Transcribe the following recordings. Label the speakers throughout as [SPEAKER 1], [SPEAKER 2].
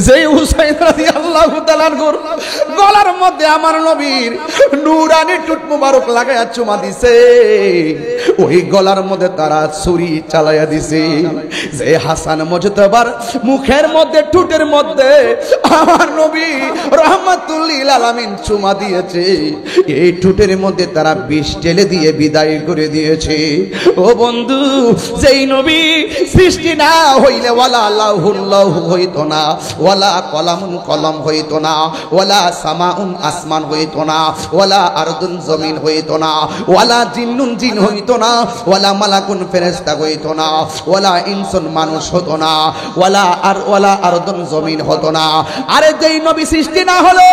[SPEAKER 1] যেই হুসাইন রাদিয়াল্লাহু তাআলা গলার মধ্যে আমার নবীর নূরানি টুট মুবারক লাগায়া চুমা দিছে, ওই গলার মধ্যে তারা ছুরি চালায়া দিছে। যে হাসান মুজতাবার মুখের মধ্যে টুটের মধ্যে আমার নবী রাহমাতুল লিল আলামিন চুমা দিয়েছে, এই টুটের মধ্যে তারা বিষ ঢেলে দিয়ে বিদায় করে দিয়েছে। ও বন্ধু, যেই নবী সৃষ্টি না হইলে ওয়ালা লাহুল্লাহ হইতো না, ওয়ালা কলামুন কলম হইতো না, ওয়ালা সামাউন আসমান হইতো না, ওয়ালা আরদুন জমিন হইতো না, ওয়ালা জিন্নুন জিন হইতো না, ওয়ালা মালাকুন ফেরেশতা হইতো না, ওয়ালা ইনসুন মানুষ হতো না, ওয়ালা আরদুন জমিন হতো না। আরে যেই নবী সৃষ্টি না হলে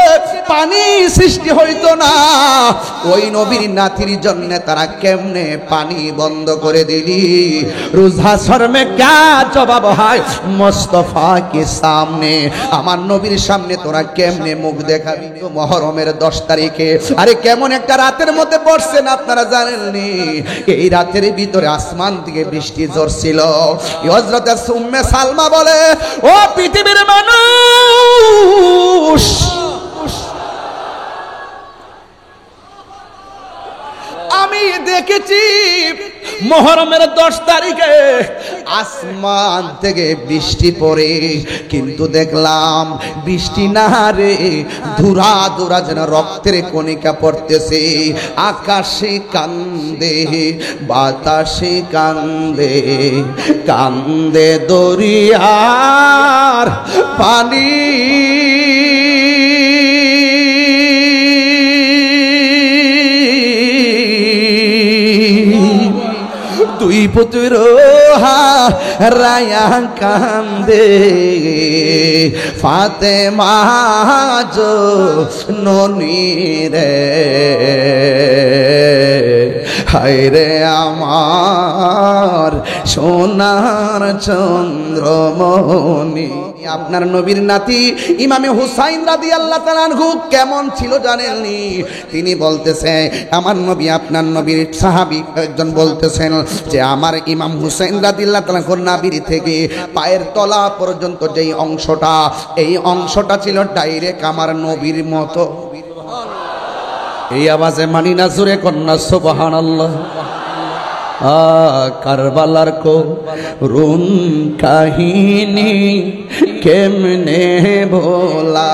[SPEAKER 1] পানি সৃষ্টি হইতো না, ওই নবীর নাতির জন্য তারা কেমনে পানি বন্ধ করে দিলি? রোজ হাসর মে ক্যা জবাব হয় মুস্তাফা কে সামনে, আমার নবীর সামনে তোরা কেমনে মুখ দেখাবি? মুহররমের 10 তারিখে আরে কেমন একটা রাতের মধ্যে পড়ছেন আপনারা জানেননি? এই রাতের ভিতরে আসমান থেকে বৃষ্টি ঝরছিল। হযরত উম্মে সালমা বলে, ও পৃথিবীর মানুষ, আমি দেখেছি মুহররমের 10 তারিখে আসমান থেকে বৃষ্টি পড়ে, কিন্তু দেখলাম বৃষ্টি না রে, ধুরা ধুরা যেন রক্তের কণিকা পড়তেছে। আকাশে কান্দে বাতাসে কান্দে, কান্দে দরিয়ার পানি, দুই পুত্র রায়া কান্দে, ফাতেমা জননী রে, হায় রে আমার সোনার চন্দ্রমণি। আপনার নবীর নাতি ইমামে হুসাইন রাদিয়াল্লাহু তাআলা আনহু কেমন ছিল জানেননি? তিনি বলতেছেন, আমার নবী আপনার নবীর সাহাবী একজন বলতেছেন যে আমার ইমাম হুসাইন রাদিয়াল্লাহু তাআলা নাভির থেকে পায়ের তলা পর্যন্ত যেই অংশটা, এই অংশটা ছিল ডাইরেক্ট আমার নবীর মতো। এই আওয়াজে মানি না জোরে কন্যা সুবহানাল্লাহ। কারবালার করুণ কাহিনী কেমনে ভোলা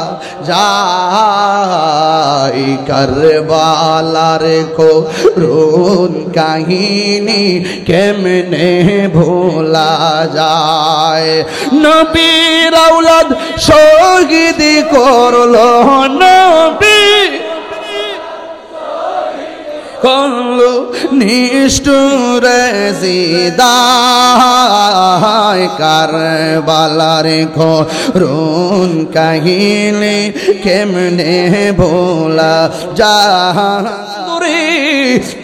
[SPEAKER 1] যায়, কারবালার করুণ কাহিনী কেমনে ভোলা যায়। নবীর আওলাদ শহীদ করলো, নবী করলো নিষ্ঠুরে জিদায়, কারবালার করুণ কাহিনী কেমনে ভোলা যায়।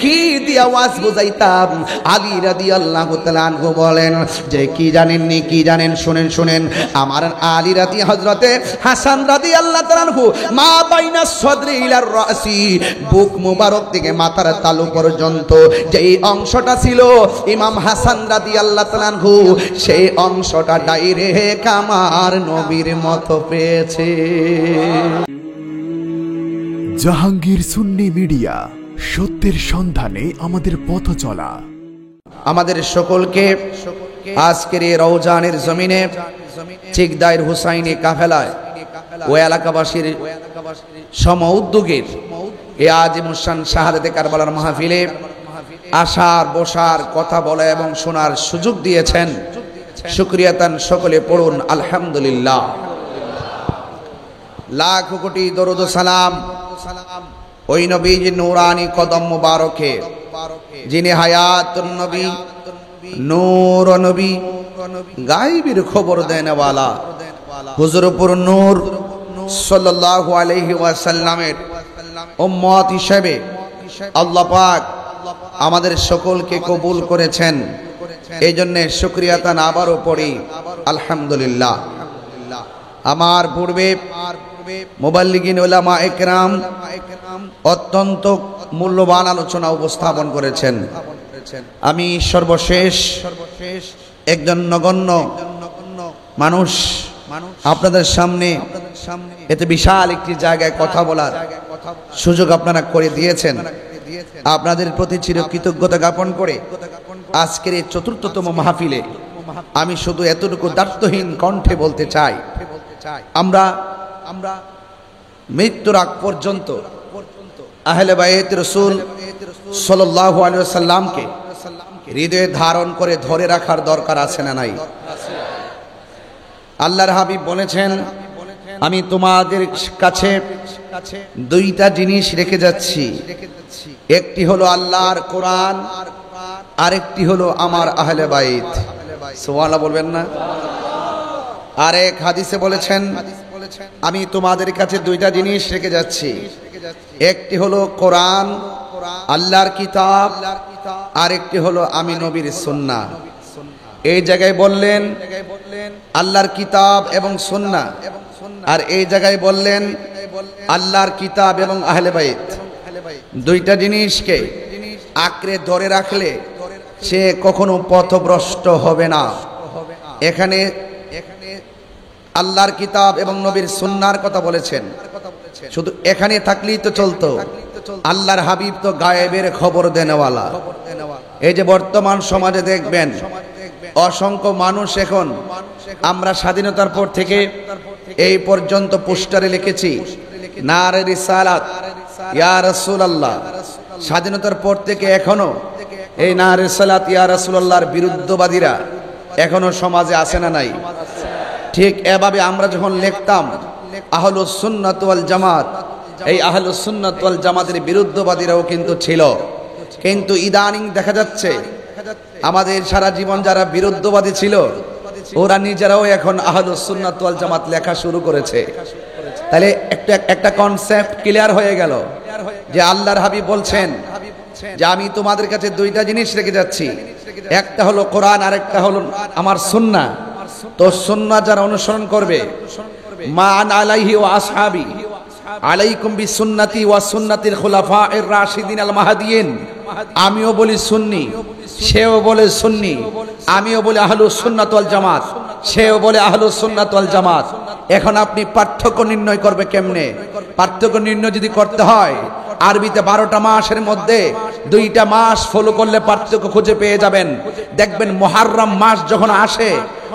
[SPEAKER 1] কি দিয়ে আওয়াজ বুঝাইতাম? আলী রাদিয়াল্লাহু তাআলা আনহু বলেন যে কি জানেননি, কি জানেন? শুনেন শুনেন, আমার আলী হযরতে হাসান রাদিয়াল্লাহু তাআলা আনহু মা বাইনা সদরি ইলার রাসি, বুক মুবারক থেকে মাথার তালু পর্যন্ত যেই অংশটা ছিল ইমাম হাসান রাদিয়াল্লাহু তাআলা আনহু, সেই অংশটা ডাইরেক্ট আমার নবীর মতো পেয়েছে।
[SPEAKER 2] জাহাঙ্গীর সুন্নি মিডিয়া, সত্যের সন্ধানে আমাদের পথ চলা।
[SPEAKER 1] আমাদের সকলকে আজকের এই রওজানের জমিনে চিকদাইর হুসাইনি কাফেলায় ও এলাকাবাসীর সম উদ্যোগের এ আজিমুসান শাহাদাতে কারবালার মাহফিলে আসার বসার কথা বলা এবং শোনার সুযোগ দিয়েছেন। শুকরিয়া তান সকলে পড়ুন আলহামদুলিল্লাহ। লাখ কোটি দরুদ সালাম ওই নবীর নূরানি কদম মুবারকে, যিনি হায়াতুন নবী, নূর নবী, গায়বের খবর দেনওয়ালা হুজুরপুর নূর সাল্লাল্লাহু আলাইহি ওয়াসাল্লামের উম্মত হিসেবে আল্লাহ পাক আমাদের সকলকে কবুল করেছেন। এই জন্য শুকরিয়া তান আবারও পড়ি আলহামদুলিল্লাহ। আমার পূর্বে মুবাল্লিগিন উলামা ইকরাম অত্যন্ত মূল্যবান আলোচনা উপস্থাপন করেছেন। আমি সর্বশেষ একজন নগণ্য মানুষ আপনাদের সামনে এতে বিশাল একটি জায়গায় কথা বলার সুযোগ আপনারা করে দিয়েছেন। আপনাদের প্রতি চিরকৃতজ্ঞতা জ্ঞাপন করে আজকের এই ৪র্থতম মাহফিলে আমি শুধু এতটুকু দায়িত্বহীন কণ্ঠে বলতে চাই, আমরা মৃত্যুর আগ পর্যন্ত আহলে বাইত রাসূল সাল্লাল্লাহু আলাইহি ওয়াসাল্লামকে হৃদয়ে ধারণ করে ধরে রাখার দরকার আছে না নাই? আল্লাহর হাবিব বলেছেন, আমি তোমাদের কাছে দুইটা জিনিস রেখে যাচ্ছি, একটি হলো আল্লাহর কোরআন, আরেকটি হলো আমার আহলে বাইত। সুবহানাল্লাহ বলবেন না? আরেক হাদিসে বলেছেন, আমি তোমাদের কাছে দুইটা জিনিস রেখে যাচ্ছি, একটি হলো কোরআন আল্লাহর কিতাব, আরেকটি হলো আমি নবীর সুন্নাহ। এই জায়গায় বললেন আল্লাহর কিতাব এবং সুন্নাহ, আর এই জায়গায় বললেন আল্লাহর কিতাব এবং আহলে বাইত। দুইটা জিনিসকে আঁকড়ে ধরে রাখলে সে কখনো পথভ্রষ্ট হবে না। এখানে আল্লাহর কিতাব এবং নবীর সুন্নাহর কথা বলেছেন, শুধু এখানে থাকলেই তো চলতো। আল্লাহর হাবিব তো গায়েবের খবর দেনেওয়ালা। এই যে বর্তমান সমাজে দেখবেন অসংখ্য মানুষ, এখন আমরা স্বাধীনতার পর থেকে এই পর্যন্ত পোস্টারে লিখেছি নারে রিসালাত ইয়া রাসূলুল্লাহ। স্বাধীনতার পর থেকে এখনো এই নারে রিসালাত ইয়া রাসূলুল্লাহর বিরুদ্ধবাদীরা এখনো সমাজে আছে না নাই? ঠিক এভাবে আমরা যখন লিখতাম আহলুস সুন্নাত ওয়াল জামাত, এই আহলুস সুন্নাত ওয়াল জামাতের বিরুদ্ধবাদীরাও কিন্তু ছিল। কিন্তু ইদানিং দেখা যাচ্ছে আমাদের সারা জীবন যারা বিরুদ্ধবাদী ছিল ওরা নিজেরাও এখন আহলুস সুন্নাত ওয়াল জামাত লেখা শুরু করেছে। তাহলে একটা কনসেপ্ট ক্লিয়ার হয়ে গেল যে আল্লাহর হাবিব বলছেন যে আমি তোমাদের কাছে দুইটা জিনিস রেখে যাচ্ছি, একটা হলো কোরআন, আরেকটা হলো আমার সুন্নাহ। তো সুন্নাহ যারা অনুসরণ করবে, মা আন আলাইহি ওয়া আসহাবি আলাইকুম বিসুন্নতি ওয়া সুন্নাতিল খুলাফায়ে রাশিদিন আল মাহদিয়িন। আমিও বলি সুন্নি, সেও বলে সুন্নি। আমিও বলি আহলুস সুন্নাত ওয়াল জামাত, সেও বলে আহলুস সুন্নাত ওয়াল জামাত। এখন আপনি পার্থক্য নির্ণয় করবে কেমনে? পার্থক্য নির্ণয় যদি করতে হয়, আরবিতে 12টা মাসের মধ্যে 2টা মাস ফলো করলে পার্থক্য খুঁজে পেয়ে যাবেন। দেখবেন মুহররম মাস যখন আসে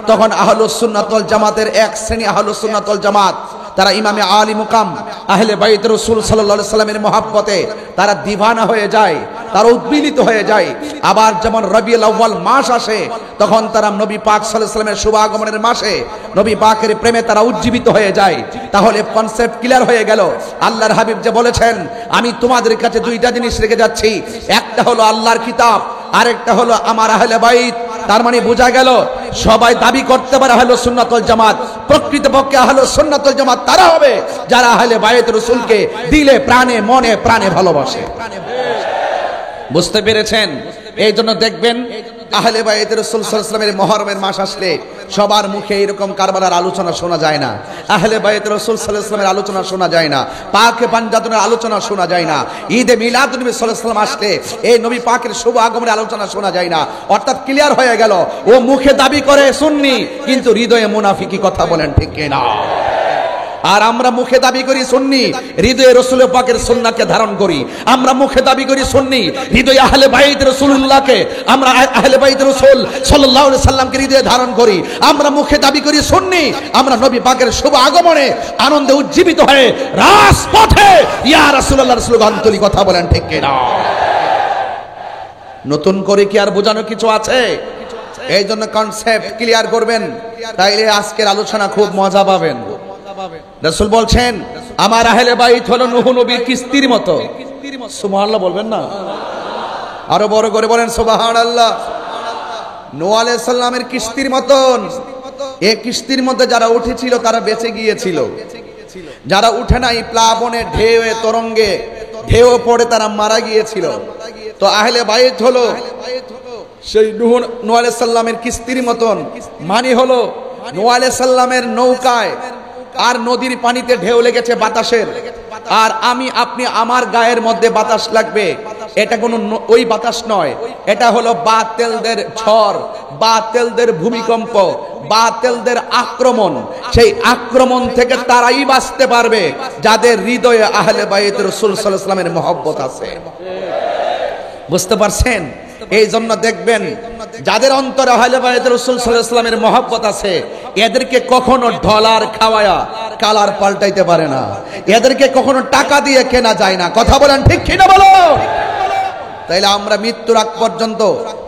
[SPEAKER 1] তখন আহলুস সুন্নাত ওয়াল জামাতের এক শ্রেণী আহলুস সুন্নাত ওয়াল জামাত তারা ইমামে আলী মুকাম আহলে বাইত রাসূল সাল্লাল্লাহু আলাইহি সাল্লামের মহব্বতে তারা দিওয়ানা হয়ে যায়, তারা উদ্বিলিত হয়ে যায়। আবার যেমন রবিউল আউয়াল মাস আসে তখন তারা নবী পাক সাল্লাল্লাহু আলাইহি সাল্লামের শুভ আগমনের মাসে নবী পাকের প্রেমে তারা উজ্জীবিত হয়ে যায়। তাহলে কনসেপ্ট ক্লিয়ার হয়ে গেল। আল্লাহর হাবিব যে বলেছেন আমি তোমাদের কাছে দুইটা জিনিস রেখে যাচ্ছি, একটা হলো আল্লাহর কিতাব, আরেকটা হলো আমার আহলে বাইত। তার মানে বোঝা গেল সবাই দাবি করতে পারে আহলুস সুন্নাত ওয়াল জামাত। প্রকৃতপক্ষে আহলুস সুন্নাত ওয়াল জামাত তারা হবে যারা আহলে বাইত রাসূলকে দিলে প্রাণে মনে প্রাণে ভালোবাসে। বুঝতে পেরেছেন? এই জন্য দেখবেন আহলে বাইত রাসূল সাল্লাল্লাহু আলাইহি ওয়াসাল্লামের মুহররমের মাস আসলে সবার মুখে এরকম কারবালার আলোচনা শোনা যায় না, আহলে বাইত রাসূল সাল্লাল্লাহু আলাইহি ওয়াসাল্লামের আলোচনা শোনা যায় না, পাক পাঞ্জাতনের আলোচনা শোনা যায় না, ঈদে মিলাদুন নবী সাল্লাল্লাহু আলাইহি ওয়াসাল্লাম আসলে এই নবী পাকের শুভ আগমনের আলোচনা শোনা যায় না। অর্থাৎ ক্লিয়ার হয়ে গেল ও মুখে দাবি করে সুন্নি কিন্তু হৃদয়ে মুনাফিকি কথা বলেন, ঠিক কি না? আর আমরা মুখে দাবি করি সুন্নি, হৃদয়ে রাসূল পাকের সুন্নাহকে ধারণ করি। আমরা মুখে দাবি করি সুন্নি, হৃদয়ে আহলে বাইত রাসূলুল্লাহকে, আমরা আহলে বাইত রাসূল সাল্লাল্লাহু আলাইহি সাল্লামকে হৃদয়ে ধারণ করি। আমরা মুখে দাবি করি সুন্নি, আমরা নবী পাকের শুভ আগমনে আনন্দে উজ্জীবিত হয়ে রাজপথে ইয়া রাসূলুল্লাহ স্লোগান তুলি, কথা বলেন ঠিক কি না? নতুন করে কি আর বোঝানো কিছু আছে? এই জন্য কনসেপ্ট ক্লিয়ার করবেন, তাইলে আজকের আলোচনা খুব মজা পাবেন। রাসূল বলছেন আমার আহলে বাইত হলো নূহ নবীর কিস্তির মতো। সুবহানাল্লাহ বলবেন না? আরো বড় করে বলেন সুবহানাল্লাহ। নূহ আলাইহিস সালামের কিস্তির মতন। এই কিস্তির মধ্যে যারা উঠেছিল তারা বেঁচে গিয়েছিল, যারা উঠে নাই প্লাবনে ঢেউয়ে তরঙ্গে ঢেউ পড়ে তারা মারা গিয়েছিল। তো আহলে বাইত হলো সেই নূহ আলাইহিস সালামের কিস্তির মতন। মানে হলো নূহ আলাইহিস সালামের নৌকায় আর নদীর পানিতে ঢেউ লেগেছে বাতাসের, আর আমি আপনি আমার গায়ের মধ্যে বাতাস লাগবে, এটা কোনো ওই বাতাস নয়, এটা হলো বাতিলদের ঝড়, বাতিলদের ভূমিকম্প, বাতিলদের আক্রমণ। সেই আক্রমণ থেকে তারাই বাঁচতে পারবে যাদের হৃদয়ে আহলে বাইত রাসূল সাল্লাল্লাহু আলাইহি ওয়াসাল্লামের মহব্বত আছে। বুঝতে পারছেন? এই জন্য দেখবেন যাদের অন্তরে আহলে বাইত রাসূল সাল্লাল্লাহু আলাইহি ওয়াসাল্লামের মহব্বত আছে, এদেরকে কখনো ডলার খাওয়ায়া কালার পাল্টাইতে পারে না, এদেরকে কখনো টাকা দিয়ে কেনা যায় না। কথা বলেন ঠিক কি না বলো? তাইলে আমরা মৃত্যুর আগ পর্যন্ত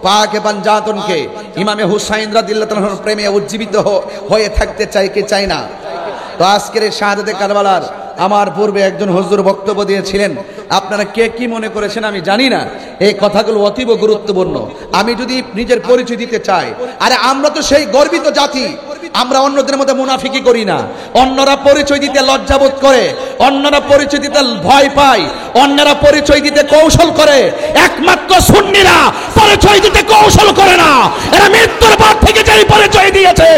[SPEAKER 1] পাকে পাঞ্জাতনকে ইমামে হুসাইন রাদিয়াল্লাহু তাআলার প্রেমে উজ্জীবিত হয়ে থাকতে চাই কি চাই না? তো আজকের এই শাহাদাতে কারবালার আমার পূর্বে একজন হুজুর বক্তব্য দিয়েছিলেন, আপনারা কে কি মনে করেছেন আমি জানি না, এই কথাগুলো অতীব গুরুত্বপূর্ণ। আমি যদি নিজের পরিচয় দিতে চাই, আরে আমরা তো সেই গর্বিত জাতি, আমরা অন্যদের মধ্যে মুনাফিকি করি না। অন্যরা পরিচয় দিতে লজ্জাবোধ করে, অন্যরা পরিচয় দিতে ভয় পায়, অন্যরা পরিচয় দিতে কৌশল করে, একমাত্র সুন্নিরা পরিচয় দিতে কৌশল করে না। এরা মৃত্যুর পর থেকে যেই পরিচয় দিয়েছে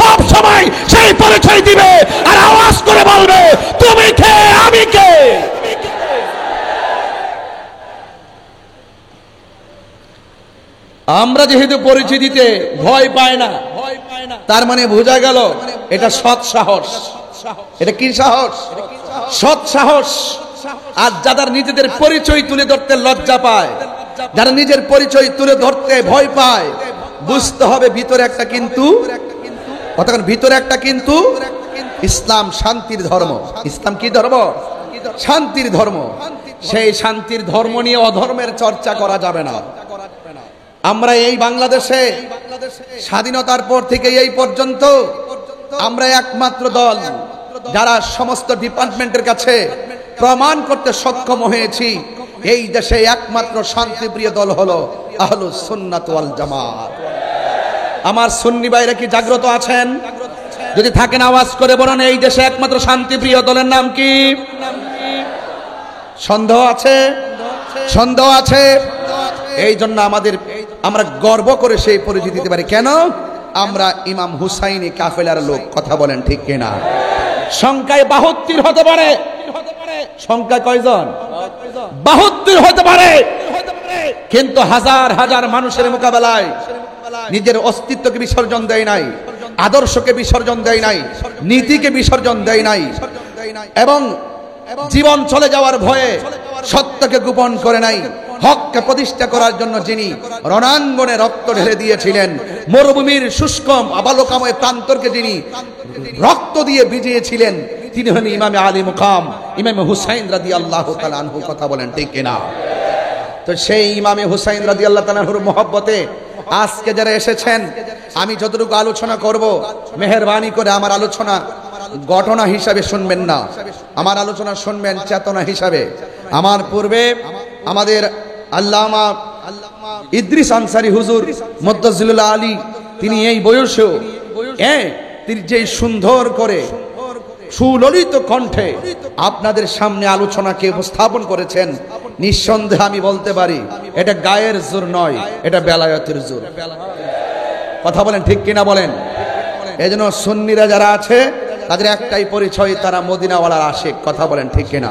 [SPEAKER 1] সব সময় সেই পরিচয় দিবে আর আওয়াজ করে বলবে তুমি কে আমি কে। আমরা যেহেতু পরিচয় দিতে ভয় পায় না, তার মানে বোঝা গেল এটা সৎ সাহস। এটা কি সাহস? সৎ সাহস। আর যারা নিজেদের পরিচয় তুলে ধরতে লজ্জা পায়, যারা নিজের পরিচয় তুলে ধরতে ভয় পায়, বুঝতে হবে ভিতরে একটা কিন্তু, কতক্ষণ ভিতরে একটা কিন্তু। ইসলাম শান্তির ধর্ম। ইসলাম কি ধর্ম? শান্তির ধর্ম। সেই শান্তির ধর্ম নিয়ে অধর্মের চর্চা করা যাবে না। আমরা এই বাংলাদেশে স্বাধীনতার পর থেকে এই পর্যন্ত আমরা একমাত্র দল যারা সমস্ত ডিপার্টমেন্টের কাছে প্রমাণ করতে সক্ষম হয়েছি এই দেশে একমাত্র শান্তিপ্রিয় দল হলো আহলুস সুন্নাত ওয়াল জামাত। আমার সুন্নি ভাইরা কি জাগ্রত আছেন? যদি থাকেন আওয়াজ করে বলেন এই দেশে একমাত্র শান্তিপ্রিয় দলের নাম কি? সন্দেহ আছে? সন্দেহ আছে? এই জন্য আমরা গর্ব করে সেই পরিচয় দিতে পারি। কেন? আমরা ইমাম হুসাইনি কাফেলার লোক। কথা বলেন ঠিক কিনা? সংখ্যায় 72 হতে পারে। সংখ্যা কয়জন? 72 হতে পারে, কিন্তু হাজার হাজার মানুষের মোকাবেলায় নিজের অস্তিত্বকে বিসর্জন দেয় নাই, আদর্শকে বিসর্জন দেয় নাই, নীতিকে বিসর্জন দেয় নাই, এবং জীবন চলে যাওয়ার ভয়ে সত্যকে গোপন করে নাই। হককে প্রতিষ্ঠা করার জন্য যিনি রণাঙ্গনে রক্ত ঢেলে দিয়েছিলেন, মরুভূমির শুষ্ক আবালকাময় প্রান্তরকে যিনি রক্ত দিয়ে ভিজিয়েছিলেন, তিনি হলেন ইমামে আলী মুকাম ইমামে হুসাইন রাদিয়াল্লাহু তাআলা আনহু। কথা বলেন ঠিক কিনা? তো সেই ইমামে হুসাইন রাদিয়াল্লাহু তাআলা আনহুর মহব্বতে আজকে যারা এসেছেন, আমি যতটুকু আলোচনা করব মেহেরবানি করে আমার আলোচনা ঘটনা হিসাবে শুনবেন না, আমার আলোচনা শুনবেন চেতনা হিসাবে। আমার পূর্বে আমাদের আল্লামা ইদ্রিস আনসারী হুজুর মুদ্দাজিলুল্লাহ আলী, তিনি এই বয়সেও তিনি যে সুন্দর করে সুললিত কণ্ঠে আপনাদের সামনে আলোচনাকে উপস্থাপন করেছেন, নিঃসন্দেহে আমি বলতে পারি এটা গায়ের জোর নয়, এটা বেলায়েতের জোর। কথা বলেন ঠিক কিনা বলেন? এজন্য সুন্নিরা যারা আছে তাদের একটাই পরিচয়, তারা মদিনাওয়ালার আশিক। কথা বলেন ঠিক কিনা?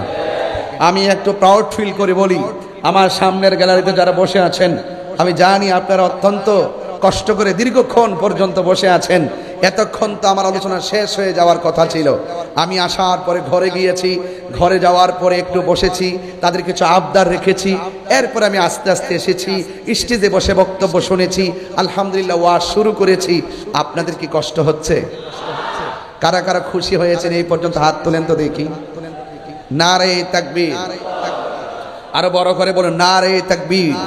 [SPEAKER 1] আমি একটু প্রাউড ফিল করে বলি, আমার সামনের গ্যালারিতে যারা বসে আছেন, আমি জানি আপনারা অত্যন্ত কষ্ট করে দীর্ঘক্ষণ পর্যন্ত বসে আছেন। এতক্ষণ তো আমার আলোচনা শেষ হয়ে যাওয়ার কথা ছিল। আমি আসার পরে ঘরে গিয়েছি, ঘরে যাওয়ার পরে একটু বসেছি, তাদের কিছু আবদার রেখেছি, এরপরে আমি আস্তে আস্তে এসেছি, স্টেজে বসে বক্তব্য শুনেছি, আলহামদুলিল্লাহ ওয়াজ শুরু করেছি। আপনাদের কি কষ্ট হচ্ছে? কারা কারা খুশি হয়েছেন এই পর্যন্ত হাত তোলেন তো দেখি। নারে তাকবীর। আরো বড় করে বলুন নারে তাকবীর,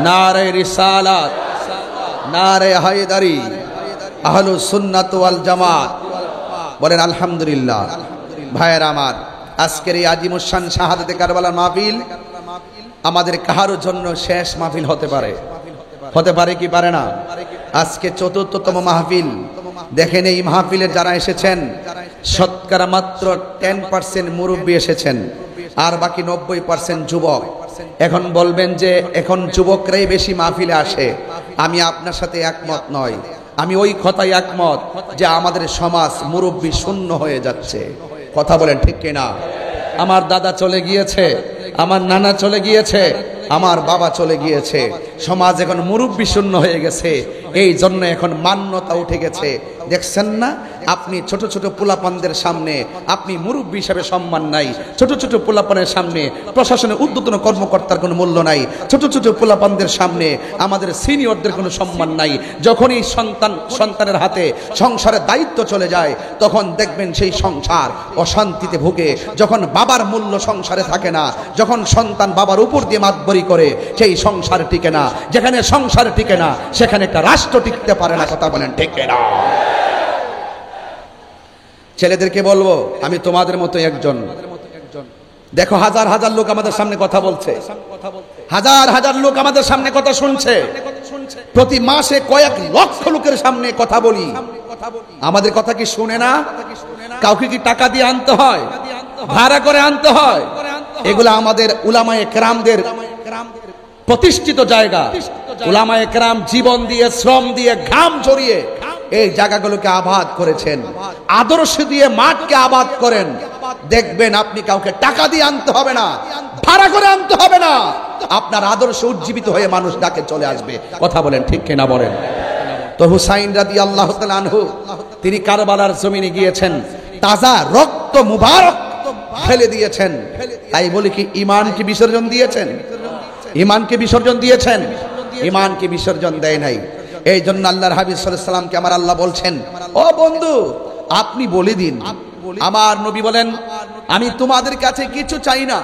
[SPEAKER 1] নারে রিসালাত, নারে হায়দারি, আহলুস সুন্নাত ওয়াল জামাত। বলেন আলহামদুলিল্লাহ। ভাইয়েরা আমার, আজকের এই আজিমুশান শাহাদাতে কারবালার মাহফিল আমাদের কারোর জন্য শেষ মাহফিল হতে পারে। হতে পারে কি পারে না? আজকে চতুর্থতম মাহফিল। দেখেন এই মাহফিলে যারা এসেছেন শতকরা মাত্র 10% মুরব্বী এসেছেন, আর বাকি 90% যুবক। এখন বলবেন যে এখন যুবকরাই বেশি মাহফিলে আসে। আমি আপনার সাথে একমত নয়। আমি ওই কথাই একমত যে আমাদের সমাজ মুরব্বী শূন্য হয়ে যাচ্ছে। কথা বলেন ঠিক কিনা? আমার দাদা চলে গিয়েছে, আমার নানা চলে গিয়েছে, আমার বাবা চলে গিয়েছে, সমাজ এখন মুরব্বী শূন্য হয়ে গেছে, এই জন্য এখন মান্যতা উঠে গেছে। দেখছেন না আপনি ছোট ছোট পোলাপানদের সামনে আপনি মুরব্বী হিসেবে সম্মান নাই, ছোট ছোট পোলাপানের সামনে প্রশাসনের ঊর্ধ্বতন কর্মকর্তার কোনো মূল্য নাই, ছোট ছোট পোলাপানদের সামনে আমাদের সিনিয়রদের কোনো সম্মান নাই। যখনই সন্তানের হাতে সংসারের দায়িত্ব চলে যায় তখন দেখবেন সেই সংসার অশান্তিতে ভুগে। যখন বাবার মূল্য সংসারে থাকে না, যখন সন্তান বাবার উপর দিয়ে মাতবরি করে, সেই সংসার টিকে না। যেখানে সংসার টিকে না সেখানে একটা রাষ্ট্র টিকতে পারে না। কথা বলেন ঠিক না? ছেলেদেরকে বলবো, আমি তোমাদের মতো একজন। দেখো হাজার হাজার লোক আমাদের সামনে কথা বলছে, হাজার হাজার লোক আমাদের সামনে কথা শুনছে, প্রতি মাসে কয়েক লক্ষ লোকের সামনে কথা বলি। আমাদের কথা কি শুনে না? কাউকে কি টাকা দিয়ে আনতে হয়, ভাড়া করে আনতে হয়? এগুলো আমাদের উলামায়ে কেরামদের প্রতিষ্ঠিত জায়গা। উলামায়ে কেরাম জীবন দিয়ে, শ্রম দিয়ে, ঘাম ঝরিয়ে এই জায়গাগুলোকে আবাদ করেছেন। আদর্শ দিয়ে মাঠকে আবাদ করেন। দেখবেন আপনি কাউকে টাকা দিয়ে আনতে হবে না, ভাড়া করে আনতে হবে না, আপনার আদর্শ উজ্জীবিত হয়ে মানুষ ডাকে চলে আসবে। কথা বলেন ঠিক কিনা বলেন? তো হুসাইন রাদিয়াল্লাহু তাআলা আনহু তিনি কারবালার জমিনে গিয়েছেন, তাজা রক্ত মুবারক ফেলে দিয়েছেন। তাই বলি কি ঈমানকে বিসর্জন দিয়েছেন? ঈমানকে বিসর্জন দিয়েছেন? ঈমানকে বিসর্জন দেয় নাই। এই জন্য আল্লাহর হাবিব সাল্লাল্লাহু আলাইহি সাল্লামকে আমার আল্লাহ বলছেন, ও বন্ধু আপনি বলে দিন। আমার নবী বলেন, আমি তোমাদের কাছে কিছু চাই না,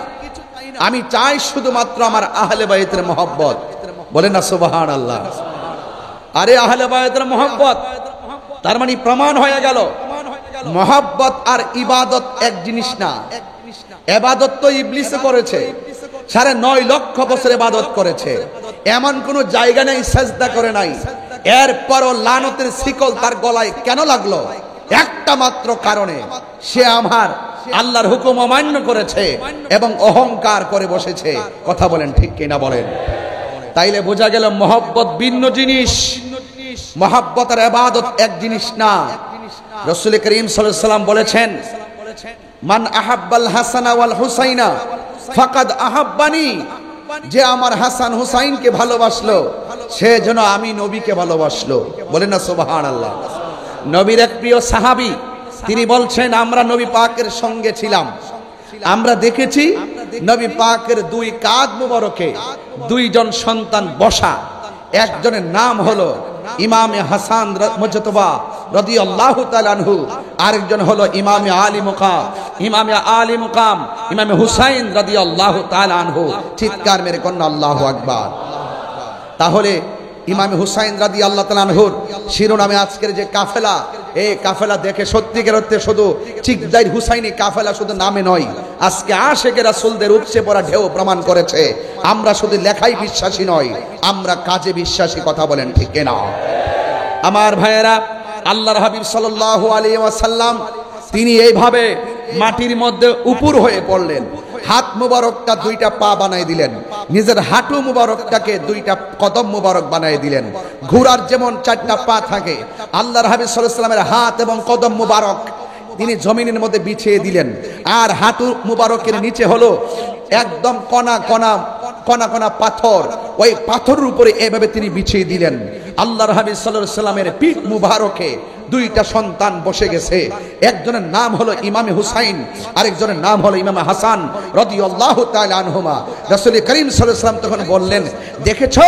[SPEAKER 1] আমি চাই শুধুমাত্র আমার আহলে বাইতের মহব্বত। বলেন না সুবহানাল্লাহ? আরে আহলে বাইতের মহব্বত, তার মানে প্রমাণ হয়ে গেল মহব্বত আর ইবাদত এক জিনিস না। ইবাদত তো ইবলিসে করেছে, 9.5 লক্ষ বছর ইবাদত করেছে, এমন কোন জায়গা নেই সাজদা করে নাই। এরপরও লানতের শিকল তার গলায় কেন লাগলো? একটা মাত্র কারণে, সে আমার আল্লাহর হুকুম অমান্য করেছে এবং অহংকার করে বসেছে। কথা বলেন ঠিক কিনা বলেন? তাইলে বোঝা গেল মহব্বত ভিন্ন জিনিস, মহব্বত আর ইবাদত এক জিনিস না। রাসূল করিম সাল্লাল্লাহু আলাইহি ওয়াসাল্লাম বলেছেন, মান আহাব্বাল হাসানা ওয়াল হুসাইনা ফাকাদ আহাব্বানি। যে আমার হাসান হুসাইনকে ভালোবাসলো সে যেন আমি নবীকে ভালোবাসলো। বলেন না সুবহানাল্লাহ? নবীর এক প্রিয় সাহাবী তিনি বলছেন, আমরা নবী পাকের সঙ্গে ছিলাম, আমরা দেখেছি নবী পাকের 2 কাঁধ মুবারকে 2জন সন্তান বসা। একজনের নাম হলো ইমামে হাসান মুজতবা রাদিয়াল্লাহু তাআলা আনহু, আরেকজন হলো ইমামে আলী মুকাম ইমামে হুসাইন রাদিয়াল্লাহু তাআলা আনহু। চিৎকার মেরে কন্যা আল্লাহু আকবার। তাহলে ইমামে হুসাইন রাদিয়াল্লাহু তাআলা আনহুর শিরোনামে আজকের যে কাফেলা, এই কাফেলা দেখে সত্যিকার অর্থে শুধু চিকদাইর হুসাইনি কাফেলা শুধু নামে নয়, আজকে আশিকে রাসূলদের উপচে পড়া ঢেউ প্রমাণ করেছে আমরা শুধু লেখায় বিশ্বাসী নয়, আমরা কাজে বিশ্বাসী। কথা বলেন ঠিক কিনা? আমার ভাইয়েরা, আল্লাহর হাবিব সাল্লাল্লাহু আলাইহি ওয়াসাল্লাম তিনি এইভাবে মাটির মধ্যে উপুর হয়ে পড়লেন, হাত মুবারকটা 2টা পা বানাই দিলেন, নিজের হাঁটু মুবারকটাকে 2টা কদম মুবারক বানাই দিলেন। ঘোড়ার যেমন 4টা পা থাকে, আল্লাহর হাবিব সাল্লাল্লাহু আলাইহি ওয়াসাল্লামের হাত এবং কদম মুবারক তিনি জমিনের মধ্যে বিছিয়ে দিলেন। আর হাঁটু মুবারকের নিচে হলো একদম কণা কণা পাথর, ওই পাথরের উপরে এভাবে তিনি বিছিয়ে দিলেন। আল্লাহর হাবিব সাল্লাল্লাহু আলাইহি ওয়াসাল্লামের পিঠ মুবারকে 2টা সন্তান বসে গেছে। একজনের নাম হলো ইমামে হুসাইন, আরেকজনের নাম হলো ইমামে হাসান রাদিয়াল্লাহু তাআলা আনহুমা। রাসূল করিম সাল্লাল্লাহু আলাইহি ওয়াসাল্লাম তখন বললেন, দেখেছো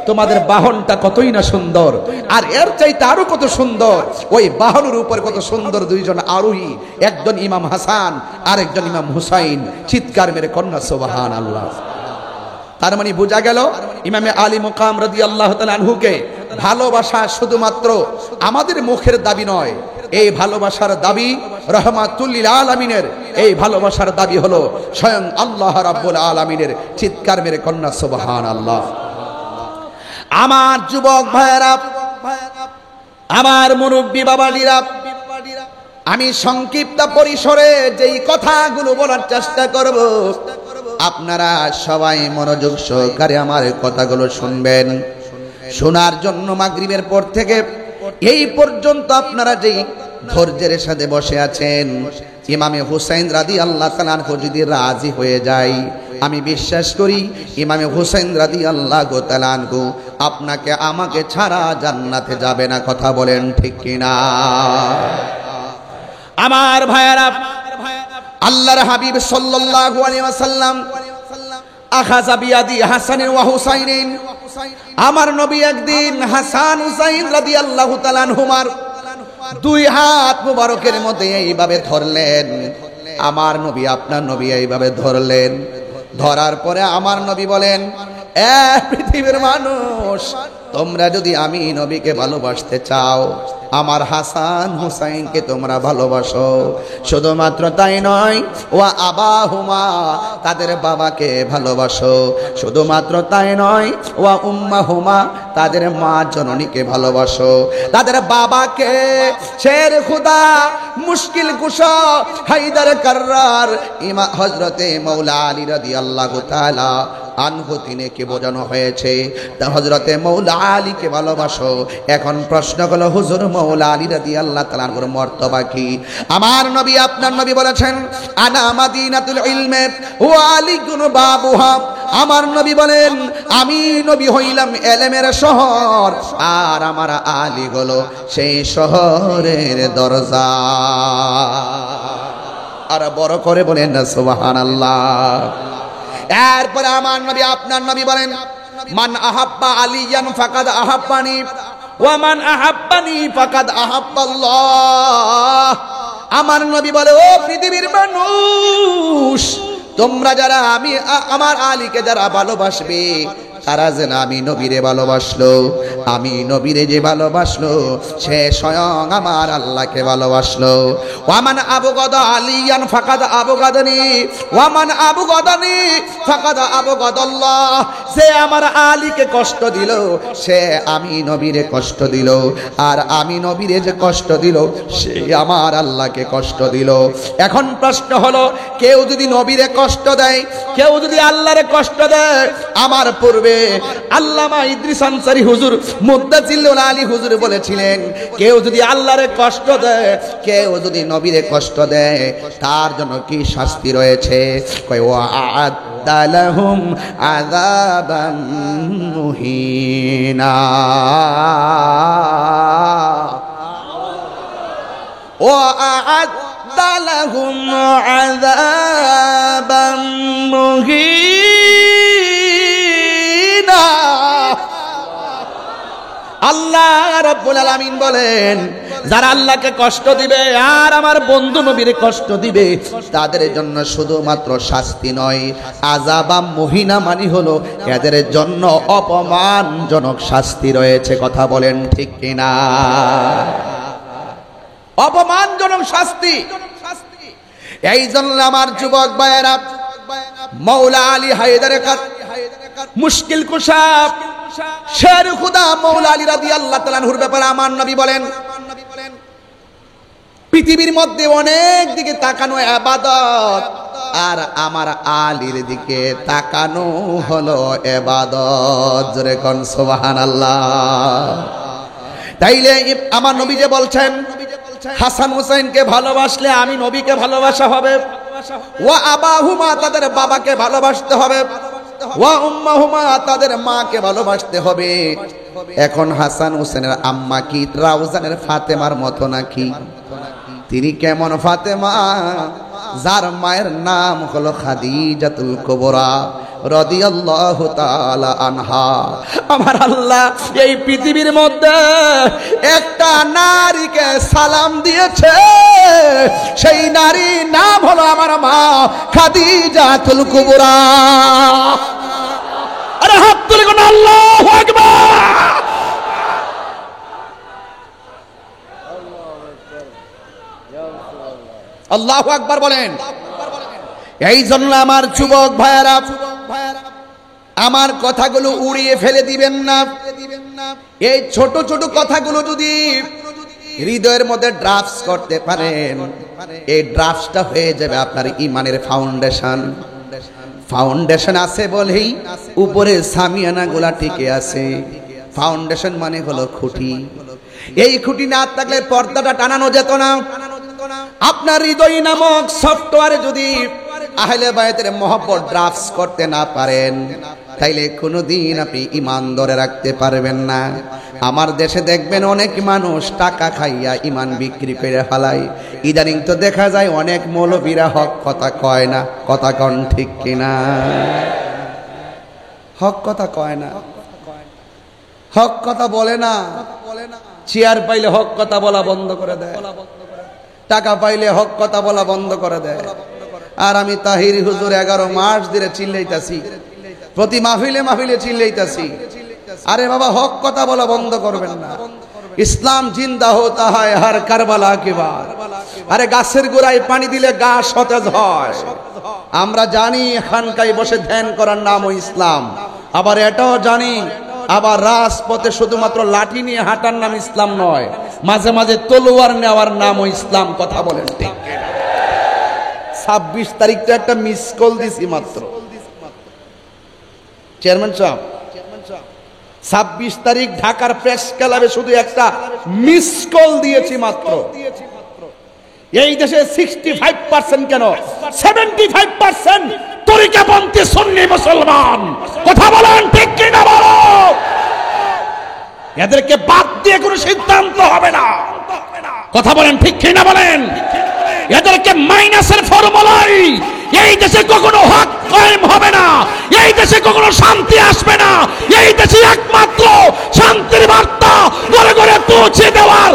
[SPEAKER 1] তোমাদের বাহনটা কতই না সুন্দর, আর এর চাইতে আরো কত সুন্দর ওই বাহনের উপর কত সুন্দর 2জন আরোহী, একজন ইমাম হাসান আরেকজন ইমাম হুসাইন। চিৎকার মেরে কন্যা সুবহানাল্লাহ। তার মানে বোঝা গেল ইমামে আলী মুকাম রাদিয়াল্লাহু তাআলা আনহুকে ভালোবাসা শুধুমাত্র আমাদের মুখের দাবি নয়, এই ভালোবাসার দাবি রাহমাতুল লিল আলামিনের, এই ভালোবাসার দাবি হলো স্বয়ং আল্লাহ রাব্বুল আলামিনের। চিৎকার মেরে কন্যা সুবহানাল্লাহ। আমার যুবক ভাইয়েরা, আমার মুরব্বী বাবাজিরা, আমি সংক্ষিপ্ত পরিসরে যেই কথাগুলো বলার চেষ্টা করব, আপনারা সবাই মনোযোগ সহকারে আমার কথাগুলো শুনবেন। শোনার জন্য মাগরিবের পর থেকে এই পর্যন্ত আপনারা যেই ধৈর্যের সাথে বসে আছেন, ইমামে হুসাইন রাদিয়াল্লাহু তাআলা আনহু যদি রাজি হয়ে যায়, আমি বিশ্বাস করি ইমামে হুসাইন রাদিয়াল্লাহু তাআলা আনহু আপনাকে আমাকে ছাড়া জান্নাতে যাবে না। কথা বলেন ঠিক কিনা? আমার ভাইয়ারা, আল্লাহর হাবিব সাল্লাল্লাহু আলাইহি ওয়াসাল্লাম আখাযা বিয়াদি হাসানিন ওয়া হুসাইনিন, আমার নবী একদিন হাসান হুসাইন রাদিয়াল্লাহু তাআলা আনহুমার দুই হাত মুবারকের মধ্যে এইভাবে ধরলেন। আমার নবী, আপনার নবী এইভাবে ধরলেন। ধরার পরে আমার নবী বলেন, এ পৃথিবীর মানুষ, তোমরা যদি আমি নবীকে ভালোবাসতে চাও, আমার হাসান হুসাইনকে তোমরা ভালোবাসো। শুধুমাত্র তাই নয়, ওয়া আবাহুমা, তাদের বাবাকে ভালোবাসো। শুধুমাত্র তাই নয়, ওয়া উম্মাহুমা, তাদের মা জননীকে ভালোবাসো। তাদের বাবাকে শের খুদা, মুশকিল কুশা, হায়দার কাররার, ইমাম হযরতে মাওলা আলী রাদিয়াল্লাহু তাআলা আনহু তিনিকে বোঝানো হয়েছে হযরতে মাওলা আলীকে ভালোবাসো। এখন প্রশ্ন হলো, হুজুর মাওলা আলী রাদিয়াল্লাহু তাআলার মর্তবা কি? আমার নবী, আপনার নবী বলেছেন, আনা মাদিনাতুল ইলমে ওয়া আলীকুন বাবুহা। আমার নবী বলেন, আমি নবী হইলাম ইলমের শহর, আর আমার আলী হলো সেই শহরের দরজা। আর বড় করে বলেন না সুবহানাল্লাহ। এরপরে আমার নবী, আপনার নবী বলেন, মান আহাব্বা আলিয়ান ফাকাদ আহাব্বানি ওয়া মান আহাব্বানি ফাকাদ আহাব্বাল্লাহ। আমার নবী বলে, ও পৃথিবীর মানুষ, তোমরা যারা আমার আলীকে যারা ভালোবাসবে, তারা যেন আমি নবীরে ভালোবাসলো। আমি নবীরে যে ভালোবাসলো, সে স্বয়ং আমার আল্লাহকে ভালোবাসলো। ওয়ামান আবগাদা আলিয়ান ফাকাদ আবগাদানি ওয়ামান আবগাদানি ফাকাদ আবগাদাল্লাহ। যে আমার আলীকে কষ্ট দিল, সে আমি নবীরে কষ্ট দিল। আর আমি নবীরে যে কষ্ট দিল, সে আমার আল্লাহকে কষ্ট দিল। এখন প্রশ্ন হলো, কেউ যদি নবীরে কষ্ট দেয়, কেউ যদি আল্লাহরে কষ্ট দেয়, আমার পূর্বে আল্লামা ইদ্রিস আনসারী হুজুর, মুদ্দাজিল্লুল আলী হুজুর বলেছিলেন, কেউ যদি আল্লাহরে কষ্ট দেয়, কেউ যদি নবীরে কষ্ট দেয়, তার জন্য কি শাস্তি রয়েছে? কয়, ওয়া আ'আদ্দা লাহুম আযাবান মুহিনা। ওয়া আ'আদ্দা লাহুম আযাবান মুহিনা। আল্লাহ রাব্বুল আলামিন বলেন, যারা আল্লাহকে কষ্ট দিবে আর আমার বন্ধু নবীরে কষ্ট দিবে, তাদের জন্য শুধুমাত্র শাস্তি নয়, আযাবা মুহিনা মানে হলো এদের জন্য অপমানজনক শাস্তি রয়েছে। কথা বলেন ঠিক কিনা? অপমানজনক শাস্তি। এই জন্য আমার যুবক ভাইয়েরা, মাওলা আলী হায়দারে মুশকিল কুশা শের খুদা মাওলা আলী রাদিয়াল্লাহু তাআলা আনহুর ব্যাপারে আমার নবী বলেন, পৃথিবীর মধ্যে অনেক দিকে তাকানো ইবাদত, আর আমার আলীর দিকে তাকানো হলো ইবাদত। জোরে কোন সুবহানাল্লাহ। তাইলে আমার নবী যে বলছেন, হাসান হুসাইনকে ভালোবাসলে আমি নবীকে ভালোবাসা হবে। ওয়া আবাহুমা, তাদের বাবাকে ভালোবাসতে হবে। ওয়া উম্মাহুমা, তাদের মাকে ভালোবাসতে হবে। এখন হাসান হুসেনের আম্মা কি রাউজানের ফাতেমার মতো নাকি? তিনি কেমন ফাতেমা? যার মায়ের নাম হলো খাদিজাতুল কুবরা রাদিয়াল্লাহু তাআলা আনহা। আমার আল্লাহ এই পৃথিবীর মধ্যে একটা নারীকে সালাম দিয়েছে, সেই নারীর নাম হলো আমার মা খাদিজাতুল কুবরা। আরে হাত তুলে কোন আল্লাহু আকবার। আল্লাহু আকবার বলেন। এই জন্য আমার যুবক ভাইয়েরা, আমার কথাগুলো উড়িয়ে ফেলে দিবেন না। এই ছোট ছোট কথাগুলো যদি হৃদয়ের মধ্যে ড্রাফটস করতে পারেন, এই ড্রাফটসটা হয়ে যাবে আপনার ঈমানের ফাউন্ডেশন। ফাউন্ডেশন আছে বলেই উপরে সামিয়ানা গুলা টিকে আছে। ফাউন্ডেশন মানে হলো খুঁটি। এই খুঁটি না থাকলে পর্দাটা টানানো যেত না। আপনার হৃদয় নামক সফটওয়্যারে যদি আহলে বায়াতের মহব্বত ড্রাফটস করতে না পারেন, তাইলে কোনোদিন আপনি ঈমান ধরে রাখতে পারবেন না। আমার দেশে দেখবেন অনেক মানুষ টাকা খাইয়া ঈমান বিক্রি করে ফেলায়। ইদানিং তো দেখা যায় অনেক মৌলবীরা হক কথা কয় না, কথা কন ঠিক কিনা? হক কথা কয় না, হক কথা বলে না। চেয়ার পাইলে হক কথা বলা বন্ধ করে দেয়, টাকা পাইলে হক কথা বলা বন্ধ করে দেয়। আর আমি তাহির হুজুর 11 মাস ধরে চিল্লাইতাছি, প্রতি মাহফিলে মাহফিলে চিল্লাইতাছি, আরে বাবা হক কথা বলা বন্ধ করবেন না। ইসলাম জিন্দা হতা হয় হর কারবালা के बाद। আরে গাছের গোড়ায় পানি দিলে গাছ সতেজ হয়। আমরা জানি খানকায় বসে ধ্যান করার নামও ইসলাম, আবার এটাও জানি আবার রাজপথে শুধুমাত্র লাঠি নিয়ে হাঁটার নাম ইসলাম নয়, মাঝে মাঝে তলোয়ার নেওয়ার নামও ইসলাম। কথা বলেন ঠিক কিনা? 26 তারিখ তো একটা মিস কল দিছি মাত্র, চেয়ারম্যান সাহেব 26 তারিখ ঢাকার প্রেস ক্লাবে শুধু একটা মিস কল দিয়েছি মাত্র। এই দেশে 65% কেন 75% তরিকাপন্থী সুন্নি মুসলমান। কথা বলেন ঠিক কিনা বলো? এদেরকে বাদ দিয়ে কোনো সিদ্ধান্ত হবে না। কথা বলেন ঠিক কিনা বলেন? এদেরকে মাইনাসের ফর্মুলায় এই দেশে কখনো হক কায়েম হবে না, এই দেশে কখনো শান্তি আসবে না। এই দেশে একমাত্র শান্তির বার্তা ঘরে ঘরে পৌঁছে দেওয়ার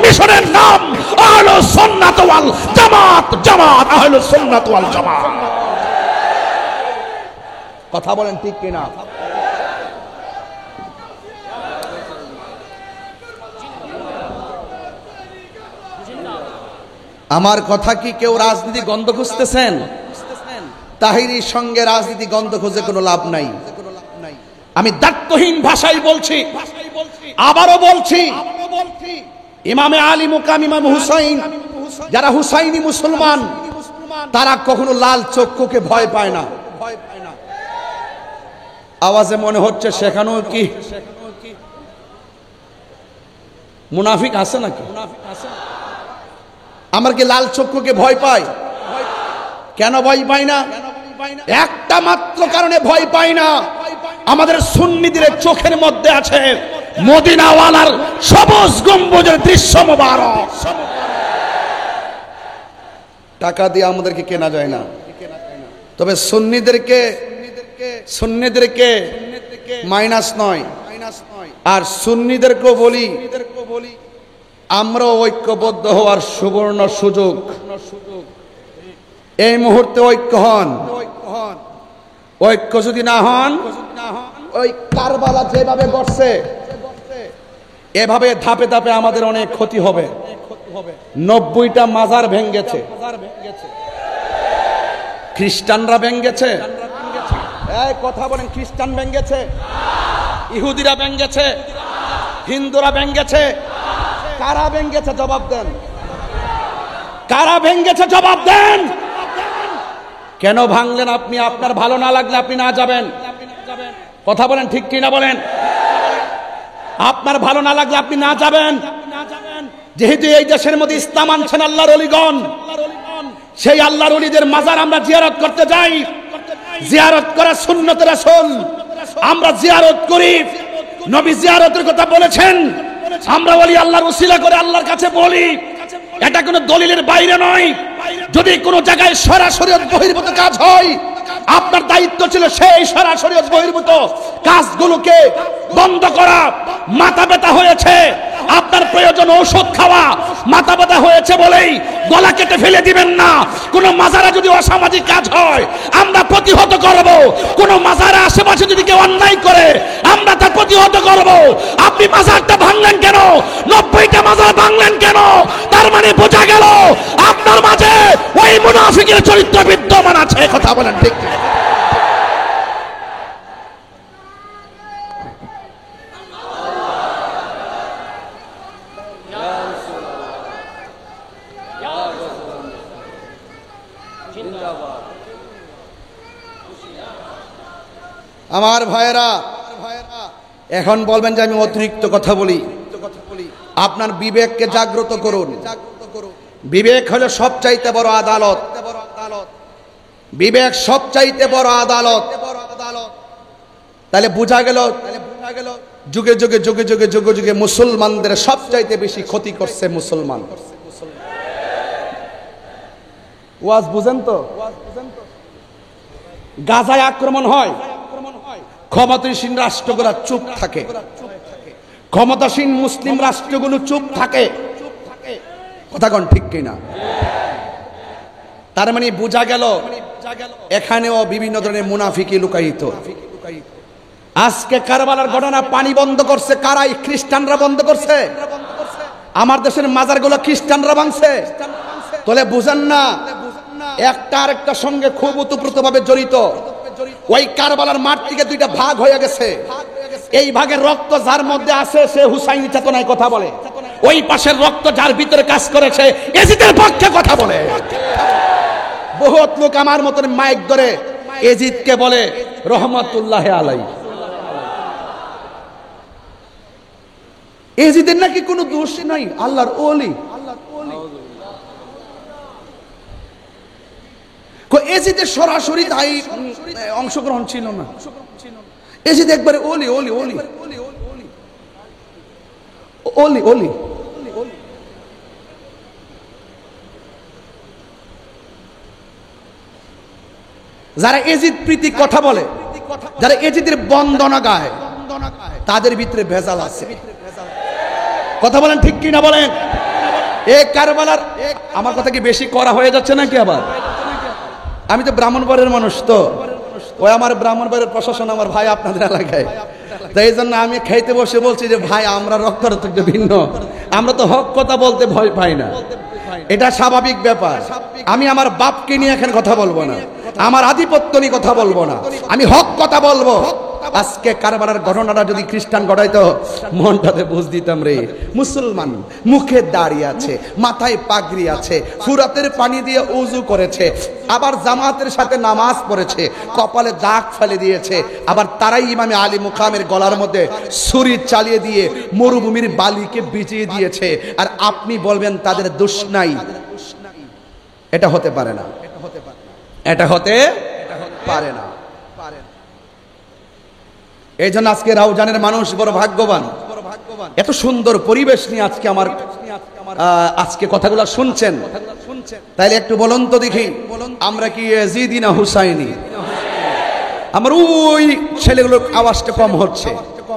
[SPEAKER 1] মিশনের নাম আহলুস সুন্নাত ওয়াল জামাত। জামাত আহলুস সুন্নাত ওয়াল জামাত। কথা বলেন ঠিক কিনা? আমার কথা কি কেউ রাজনীতি গন্ধ খুঁজতেছেন? তাহিরির সঙ্গে রাজনীতি গন্ধ খুঁজে কোনো লাভ নাই। আমি দায়িত্বহীন ভাষায় বলছি, আবারও বলছি, ইমামে আলী মুকাম ইমাম হুসাইন, যারা হুসাইনি মুসলমান, তারা কখনো লাল চক্ষুকে ভয় পায় না। আওয়াজে মনে হচ্ছে সেখানেও কি মুনাফিক আছে নাকি? আমার কি লাল চক্ষুকে ভয় পায়? কেন ভয় পাই না? একটা মাত্র কারণে ভয় পাই না, আমাদের সুন্নিদের চোখের মধ্যে আছে মদিনাওয়ালার সবুজ গম্বুজের দৃশ্য মোবারক। টাকা দিয়ে আমাদেরকে কেনা যায় না, তবে সুন্নিদেরকে মাইনাস নয়। আর সুন্নিদেরকেও বলি আমরা ঐক্যবদ্ধ হওয়ার সুবর্ণ সুযোগ। এই মুহূর্তে ঐক্য হন। ঐক্য যদি না হন, ওই কারবালা যেভাবে ঘটছে এভাবে ধাপে ধাপে আমাদের অনেক ক্ষতি হবে। 90টা মাজার ভেঙ্গেছে, খ্রিস্টানরা ভেঙ্গেছে। এই কথা বলেন, খ্রিস্টান ভেঙ্গেছে, ইহুদিরা ভেঙ্গেছে, হিন্দুরা ভেঙ্গেছে। কারা ভেঙ্গেছে জবাব দেন? কারা ভেঙ্গেছে জবাব দেন? কেন ভাঙলেন আপনি? আপনার ভালো না লাগলে আপনি না যাবেন। কথা বলেন ঠিক কিনা বলেন? আপনার ভালো না লাগলে আপনি না যাবেন। যেহেতু এই দেশের মধ্যে ইসলাম আনছেন আল্লাহর ওলিগণ, সেই আল্লাহর ওলিদের মাজার আমরা জিয়ারত করতে যাই। জিয়ারত করা সুন্নতে রাসূল, আমরা জিয়ারত করি। নবী জিয়ারতের কথা বলেছেন, আমরা বলি আল্লাহর উসিলা করে আল্লাহর কাছে বলি। এটা কোনো দলিলের বাইরে নয়। যদি কোনো জায়গায় সরাসরি বহির্ভূত কাজ হয়, আপনার দায়িত্ব ছিল সেই সরাসরি বহির্ভূত কাজগুলোকে বন্ধ করা। মাথা ব্যথা হয়েছে, আপনার প্রয়োজন ঔষধ খাওয়া। মাথা ব্যথা হয়েছে বলেই গলা কেটে ফেলে দিবেন না। কোন মাজারে যদি অসামাজিক কাজ হয় আমরা প্রতিহত করব। কোন মাজারে আশেপাশে যদি কেউ অন্যায় করে আমরা তা প্রতিহত করব। আপনি মাজারটা ভাঙলেন কেন? 90টা মাজার ভাঙলেন কেন? তার মানে বোঝা গেল আপনার মাঝে ওই মুনাফিকের চরিত্র বিদ্যমান আছে। কথা বলেন ঠিক? আমার ভাইয়েরা, এখন বলবেন যে আমি অতিরিক্ত কথা বলি। আপনার বিবেককে জাগ্রত করুন। বিবেক হলো সবচাইতে বড় আদালত। বিবেক সবচাইতে বড় আদালত। তাহলে বোঝা গেল যুগে যুগে যুগে যুগে যুগে যুগে মুসলমানদের সবচাইতে বেশি ক্ষতি করছে মুসলমান। ওয়াজ বুঝেন তো? গাজায় আক্রমণ হয়, ক্ষমতাসীন রাষ্ট্রগুলো চুপ থাকে, ক্ষমতাসীন মুসলিম রাষ্ট্রগুলো চুপ থাকে। কথা কোন ঠিক কিনা? তার মানে বোঝা গেল এখানেও বিভিন্ন ধরনের মুনাফিকি লুকায়িত। আজকে কারবালার ঘটনা পানি বন্ধ করছে কারাই? খ্রিস্টানরা বন্ধ করছে। আমার দেশের মাজারগুলো খ্রিস্টানরা ভাঙছে। তাহলে বুঝেন না একটা আরেকটার সঙ্গে খুব ওতপ্রোতভাবে জড়িত। ওই কারবালার মাঠ থেকে দুইটা ভাগ হয়ে গেছে। এই ভাগের রক্ত যার মধ্যে আছে সে হুসাইনি চেতনায় কথা বলে, ওই পাশের রক্ত যার ভিতরে কাজ করেছে এজিদের পক্ষে কথা বলে। বহুত লোক আমার মতন মাইক ধরে এজিদকে বলে রহমাতুল্লাহ আলাই। এজিদের নাকি কোনো দোষ নাই, আল্লাহর ওলি। এজিদের সরাসরি তাই অংশগ্রহণ ছিল না। এজিদ একবারে ওলি ওলি ওলি ওলি ওলি। যারা এজিদ প্রীতি কথা বলে, যারা এজিদের বন্দনা গায়, তাদের ভিতরে ভেজাল আছে। কথা বলেন ঠিক কিনা বলেন? এ কারবালার আমার কথা কি বেশি করা হয়ে যাচ্ছে নাকি? আবার আমি তো ব্রাহ্মণবাড়ির মানুষ, তো ওই আমার ব্রাহ্মণবাড়ির প্রশাসন আমার ভাই আপনাদের এলাকায়, তাই এই জন্য আমি খাইতে বসে বলছি যে ভাই আমরা রক্তারক্ত ভিন্ন, আমরা তো হক কথা বলতে ভয় পাই না, এটা স্বাভাবিক ব্যাপার। আমি আমার বাপকে নিয়ে এখন কথা বলবো না, আমার আধিপত্য নিয়ে কথা বলবো না, আমি হক কথা বলবো। আজকে কারবালার ঘটনাটা যদি খ্রিস্টান ঘটাইতো মনটাতে বুঝ দিতাম রে। মুসলমান মুখে দাড়ি আছে, মাথায় পাগড়ি আছে, ফুরাতের পানি দিয়ে উজু করেছে, আবার জামাতের সাথে নামাজ পড়েছে, কপালে দাগ ফেলে দিয়েছে, আবার তারাই ইমামে আলী মুকামের গলার মধ্যে ছুরি চালিয়ে দিয়ে মরুভূমির বালিকে ভিজিয়ে দিয়েছে, আর আপনি বলবেন তাদের দোষ নাই? এটা হতে পারে না, এটা হতে পারে না। এই জন্য আজকে রাউজানের মানুষ বড় ভাগ্যবান, এত সুন্দর পরিবেশ নিয়ে আজকে আমার আজকে কথাগুলো শুনছেন। তাইলে একটু বলুন তো দেখি, আমরা কি এজিদি না হুসাইনি? আমার ওই ছেলেগুলোর আওয়াজটা কম হচ্ছে,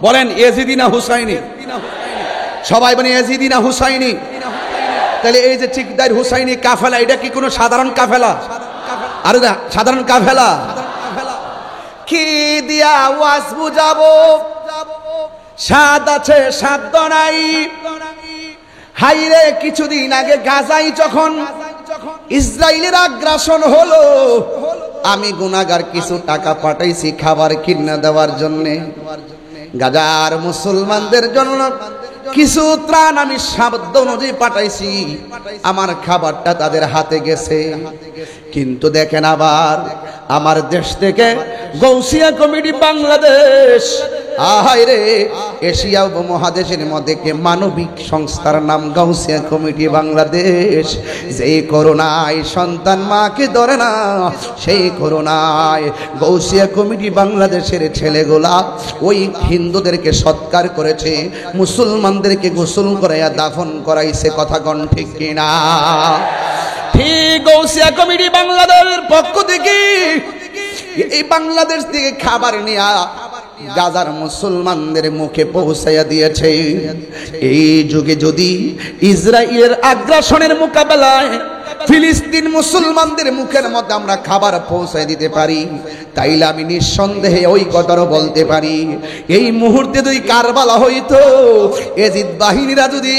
[SPEAKER 1] বলেন এজিদি না হুসাইনি? সবাই বলে এজিদি না হুসাইনি? তাহলে এই যে চিকদার হুসাইনি কাফেলা, এটা কি কোনো সাধারণ কাফেলা? আর সাধারণ কাফেলা কি দিয়া ওয়াজ বুঝাবো? সাদ আছে সাধ্য নাই। হাইরে কিছুদিন আগে গাজায় যখন ইসরায়েলের আগ্রাসন হলো, আমি গুনাহগার কিছু টাকা পাঠাইছি খাবার কিনে দেওয়ার জন্য। গাজার মুসলমানদের জন্য কিছু ত্রাণ আমি সাধ্য অনুযায়ী পাঠাইছি, আমার খাবারটা তাদের হাতে গেছে। কিন্তু দেখেন আবার আমার দেশ থেকে গৌসিয়া কমিটি বাংলাদেশ, আহাইরে এশিয়া উপমহাদেশের মধ্যে কে মানবিক সংস্থার নাম গৌসিয়া কমিটি বাংলাদেশ, যেই করোনায় সন্তান মাকে ধরে না, সেই করোনায় গৌসিয়া কমিটি বাংলাদেশের ছেলেগুলা ওই হিন্দুদেরকে সৎকার করেছে, মুসলমানদেরকে গোসল করাইয়া দাফন করাইছে। কথা কোন ঠিক কিনা? ঠিক গৌসিয়া কমিটি বাংলাদেশের পক্ষ থেকে এই বাংলাদেশ থেকে খাবার নিয়ে গাজার মুসলমানদের মুখে পৌঁছাইয়া দিয়েছে। এই যুগে যদি ইসরায়েলের আগ্রাসনের মোকাবেলায় ফিলিস্তিন মুসলমানদের মুখের মধ্যে আমরা খাবার পৌঁছায় দিতে পারি, তাইলে আমি নিঃসন্দেহে ওই কথাও বলতে পারি, এই মুহূর্তে যদি কারবালা হইতো, এজিদ বাহিনীরা যদি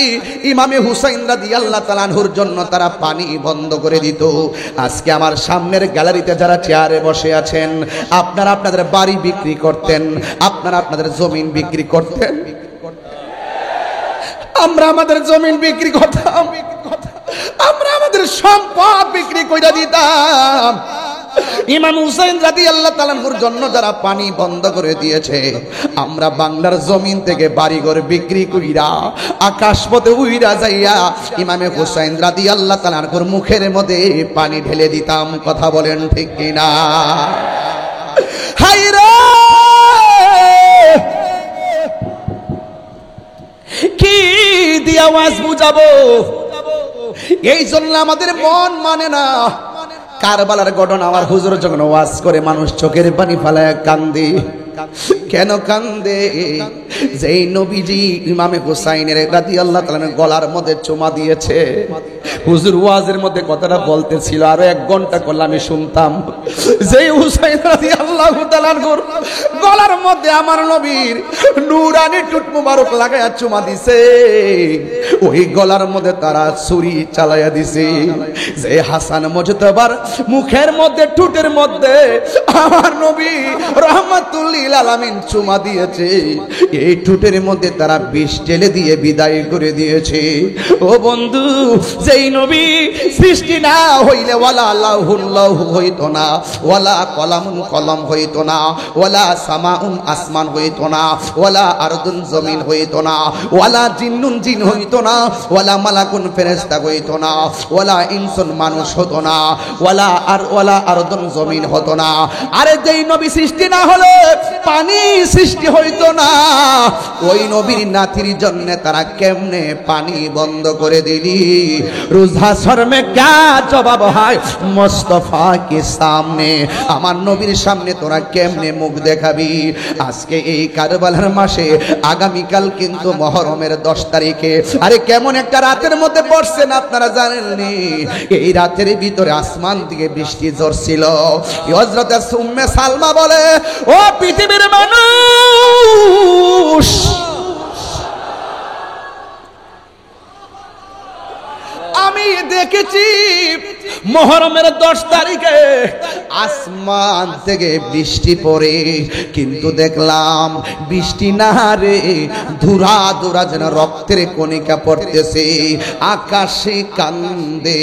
[SPEAKER 1] ইমামে হুসাইন রাদিয়াল্লাহু তাআলা আনহুর জন্য তারা পানি বন্ধ করে দিত, আজকে আমার সামনের গ্যালারিতে যারা চেয়ারে বসে আছেন, আপনারা আপনাদের বাড়ি বিক্রি করতেন, আপনারা আপনাদের জমিন বিক্রি করতেন, আমরা আমাদের জমিন বিক্রি করতাম, আমরা আমাদের সম্পদ বিক্রি করে দিতাম, ইমাম হুসাইন রাদিয়াল্লাহু তাআলার জন্য যারা পানি বন্ধ করে দিয়েছে, আমরা বাংলার জমিন থেকে বাড়িঘর বিক্রি কইরা আকাশপথে উইরা যাইয়া ইমামে হুসাইন রাদিয়াল্লাহু তাআলার মুখের মধ্যে পানি ঢেলে দিতাম। কথা বলেন ঠিক কিনা? হায়রে কি দিয়ে আওয়াজ বুঝাবো? এই জন্য আমাদের মন মানে না। কারবালার ঘটনা আমার হুজুর যখন ওয়াজ করে মানুষ চোখের পানি ফেলায় কান্দে। কেন কান্দে? যেই নবীজি ইমামে হুসাইনের রাদিয়াল্লাহু তাআলা গলার মধ্যে চুমা দিয়েছে, হুজুর ওয়াজের মধ্যে কথাটা বলতেছিল, আরো 1 ঘন্টা করলে আমি শুনতাম। যেই হুসাইন রাদিয়াল্লাহু তাআলার গলার মধ্যে আমার নবীর নূরানি টুট মুবারক লাগায়া চুমা দিছে, ওই গলার মধ্যে তারা ছুরি চালায়া দিছে। যে হাসান মুজতাবার মুখের মধ্যে টুটের মধ্যে আমার নবী রাহমাতুল লিল আলামিন চুমা দিয়েছে, এই টুটের মধ্যে তারা বিষ ঢেলে দিয়ে বিদায় করে দিয়েছে। ও বন্ধু, যেই নবী সৃষ্টি না হইলে ওয়ালা লাহুল লাহু হইতো না, ওয়ালা কলামুন কলম হইতো না, ওয়ালা সামাউন আসমান হইতো না, ওয়ালা আরদুন জমিন হইতো না, ওয়ালা জিন্নুন জিন হইতো না, ওয়ালা মালাকুন ফেরেশতা হইতো না, ওয়ালা ইনসুন মানুষ হতো না, ওয়ালা আরদুন জমিন হতো না। আরে যেই নবী সৃষ্টি না হলে পানি সৃষ্টি হইতো না, ওই নবীর নাতির জন্য তারা কেমনে পানি বন্ধ করে দিলি? রোজা শর্মে কা জবাব হয় মুস্তাফা কে সামনে? আমার নবীর সামনে তোরা কেমনে মুখ দেখাবি? আজকে এই কারবালার মাসে, আগামীকাল কিন্তু মুহররমের 10 তারিখে। আরে কেমন একটা রাতের মধ্যে পড়ছেন আপনারা জানেননি? এই রাতের ভিতরে আসমান থেকে বৃষ্টি ঝরছিল। হযরত উম্মে সালমা বলে, ও পৃথিবীর মানুষ, আমি দেখেছি মুহররমের 10 তারিখে আসমান থেকে বৃষ্টি পড়ে, কিন্তু দেখলাম বৃষ্টি না রে, ধুরা ধুরা যেন রক্তের কণিকা পড়তেছে। আকাশে কান্দে,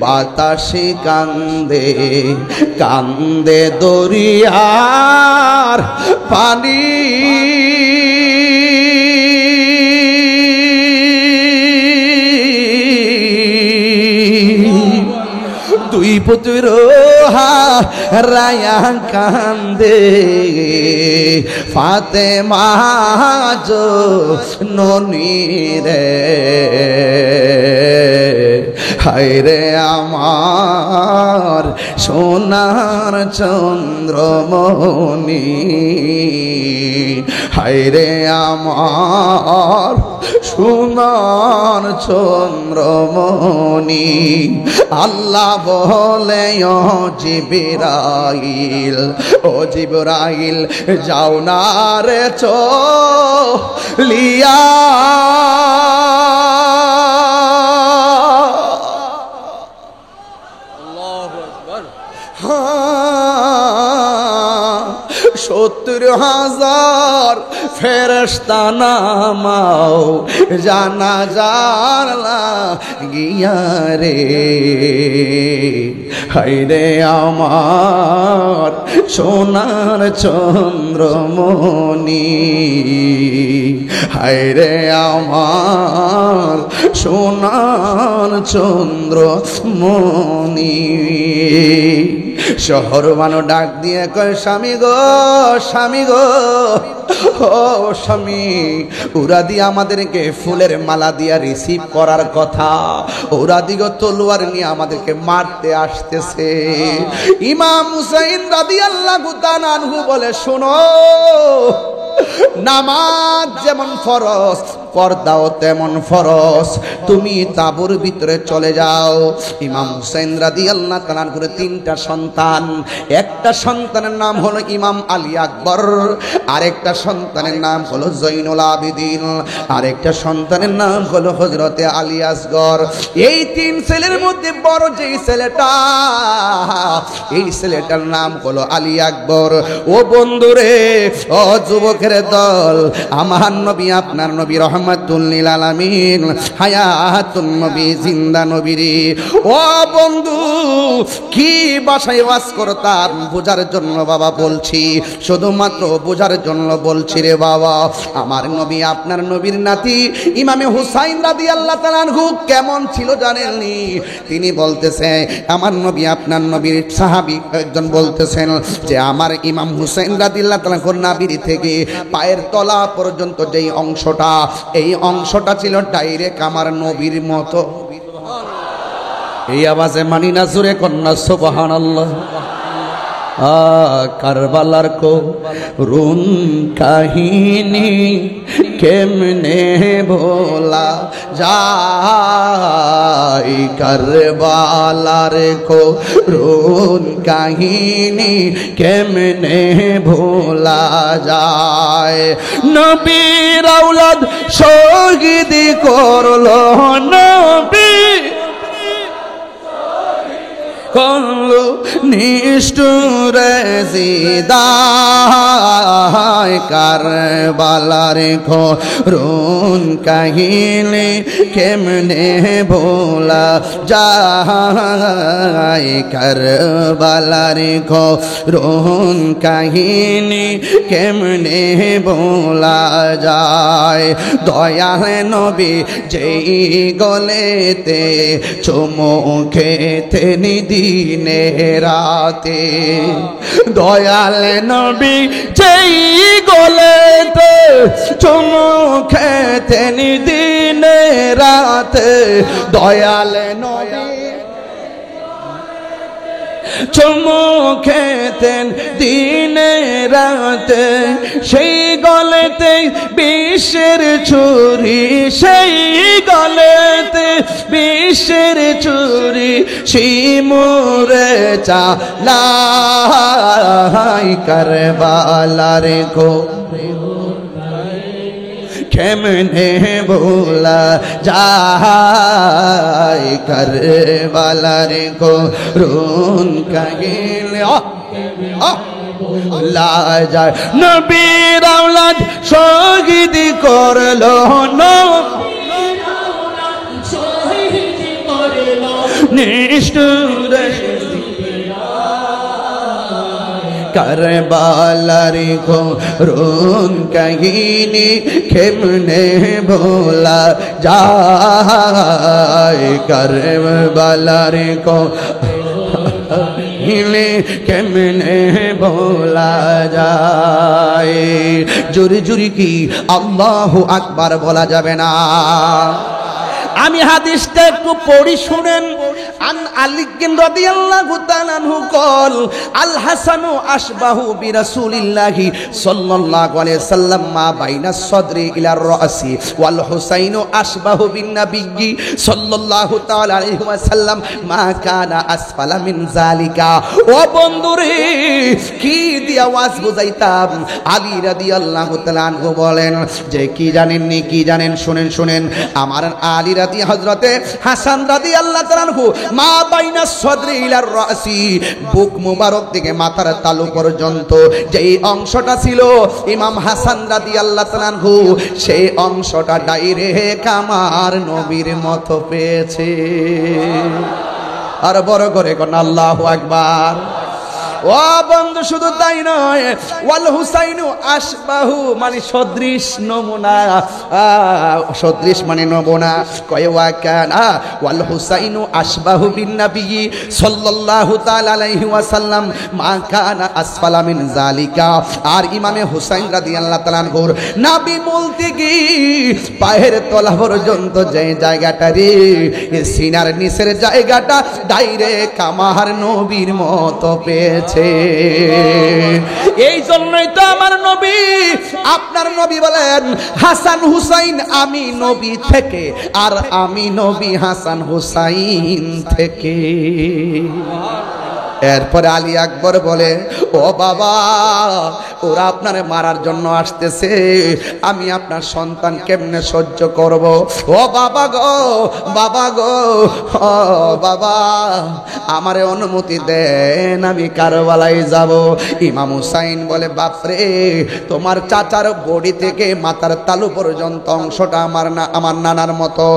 [SPEAKER 1] বাতাসে কান্দে, কান্দে দরিয়ার পানি। দুই পুত্র রায়া কান্দে, ফাতেমা জননী রে, হায়রে আমার সোনার চন্দ্রমণি, হায়রে আমার সোনার চন্দ্রমণি। আল্লাহ বলে, ও জিবরাইল, ও জিবরাইল যাও না রে চলিয়া, আল্লাহু আকবার। 70,000 ফেরেশতা নামাও জানাজার লাগিয়া রে, হায়রে আমার সোনার চন্দ্রমণি, হায়রে আমার সোনার চন্দ্রমণি। শহর মানুষ ডাক দিয়ে কয়, স্বামী গো, স্বামী গো, ও স্বামী, ওরা দিয়ে আমাদেরকে ফুলের মালা দিয়া রিসিভ করার কথা, ওরা দিকে তলোয়ার নিয়ে আমাদেরকে মারতে আসতেছে। ইমাম হুসাইন রাদিয়াল্লাহু তাআলা আনহু বলে, শোনো, নামাজ যেমন ফরজ, পর্দাও তেমন ফরজ। তুমি তাঁবুর ভিতরে চলে যাও। ইমাম হুসাইন রাদিয়াল্লাহু তাআলা করে 3টা সন্তান। একটা সন্তানের নাম হলো ইমাম আলী আকবর, আরেকটা সন্তানের নাম হলো জৈনুল আবেদিন, আরেকটা সন্তানের নাম হলো হযরতে আলী আসগর। এই 3 ছেলের মধ্যে বড় যেই ছেলেটা, এই ছেলেটার নাম হলো আলী আকবর। ও বন্ধুরে, ও যুবকের দল, আমার নবী, আপনার নবী রহমাতুল লিল আলামিন, হায়াতুন নবী, জিন্দা নবী রে। ও বন্ধু, কি ভাষায় ওয়াজ করতাম বোঝার জন্য বাবা বলছি, শুধুমাত্র বোঝার জন্য বলছি রে বাবা। আমার নবী আপনার নবীর নাতি ইমামে হুসাইন রাদিয়াল্লাহু তাআলা আনহু কেমন ছিল জানেননি? তিনি বলতেছে আমার নবী আপনার নবীর সাহাবী একজন বলতেছেন যে আমার ইমাম হুসাইন রাদিয়াল্লাহু তাআলা আনহুর নাভির থেকে পায়ের তলা পর্যন্ত যেই অংশটা, এই অংশটা ছিল ডাইরেক্ট আমার নবীর মতো। এই আওয়াজে মানি না জোরে কন্যা সুবহানাল্লাহ। কারবালার করুণ কাহিনী কেমনে ভোলা যায়, কারবালার করুণ কাহিনী কেমনে ভোলা যায়। নবীর আওলাদ শহীদ করলো নবী করলো নিষ্ঠুরে জিদায়, কারবালার করুণ কাহিনী কেমনে ভোলা যায়, কারবালার করুণ কাহিনী কেমনে ভোলা যায়। দয়াল নবী যেই গলেতে চুমু খেতে দিনে রাতে, দয়াল নবী যেই গলেতে চুমু খেতেন দিনে রাতে, দয়াল নবী চুমু খেতেন দিনে রাতে, সেই গলেতে বিষের ছুরি, সেই গলেতে বিষের ছুরি, শিমুরে চালাই, কারবালার কেমনে ভোলা যায়, কারবালার করুণ কাহিনী ভোলা যায়। নবীর আওলাদ শহীদ করলো নিষ্ঠুর কারবালার করুণ কাহিনী কেমনে ভোলা যায়, কারবালার কাহিনী কেমনে ভোলা যায়। জোরে জোরে কি আল্লাহু আকবার বলা যাবে না? আমি হাদিসটা একটু পড়ি শুনেন। আন আলী রাদিয়াল্লাহু তাআলা আনহু কল আল হাসানু আশবাহু বিরাসূলিল্লাহি সাল্লাল্লাহু আলাইহি সাল্লাম মা বাইনা সদরি ইলা রাসি ওয়াল হুসাইনু আশবাহু বিন নাবিয়্যি সাল্লাল্লাহু তাআলা আলাইহি ওয়াসাল্লাম মা কানা আসফালা মিন যালিকা। ও বন্ধুরে, কি দিয়া ওয়াজ বুঝাইতাম। আলী রাদিয়াল্লাহু তাআলা আনহু বলেন যে কি জানেননি, কি জানেন? শুনেন শুনেন। আমার আলী রাদি হযরতে হাসান রাদিয়াল্লাহু তাআলা আনহু মা বাইনা সদরি ইলা রাসি, বুক মুবারক থেকে মাথার তালু পর্যন্ত যেই অংশটা ছিল ইমাম হাসান রাদিয়াল্লাহু তাআলা আনহু, সেই অংশটা ডাইরেক্ট আমার নবীর মতো পেয়েছে। আর বড় করে কোন আল্লাহু আকবার। ও বন্ধু, শুধু তাই নয়, ওয়াল হুসাইনু আশবাহু মানে সদৃশ, নমুনা, সদৃশ মানে নমুনা। কয় ওয়াকানা ওয়াল হুসাইনু আশবাহু বিন নবী সাল্লাল্লাহু তাআলা আলাইহি ওয়াসাল্লাম মা কানা আসফালা মিন যালিকা। আর ইমামে হুসাইন রাদিয়াল্লাহু তাআলা আনহুর নবী বলতে কি পায়ের তলা পর্যন্ত যে জায়গাটা রে, সিনার নিচের জায়গাটা ডাইরেক্ট আমার নবীর মতো পেয়েছে। এই জন্যই তো আমার নবী আপনার নবী বলেন হাসান হুসাইন আমি নবী থেকে, আর আমি নবী হাসান হুসাইন থেকে। এরপরে আলী আকবর বলে, ও বাবা, ওরা আপনারে মারার জন্য আসতেছে, আমি আপনার সন্তান কেমনে সহ্য করব? ও বাবা গো, বাবা গো, ও বাবা, আমারে অনুমতি দেন, আমি কারবালায় যাব। ইমাম হুসাইন বলে, বাপরে, তোমার চাচার বডি থেকে মাথার তালু পর্যন্ত অংশটা আমার নানার মতো,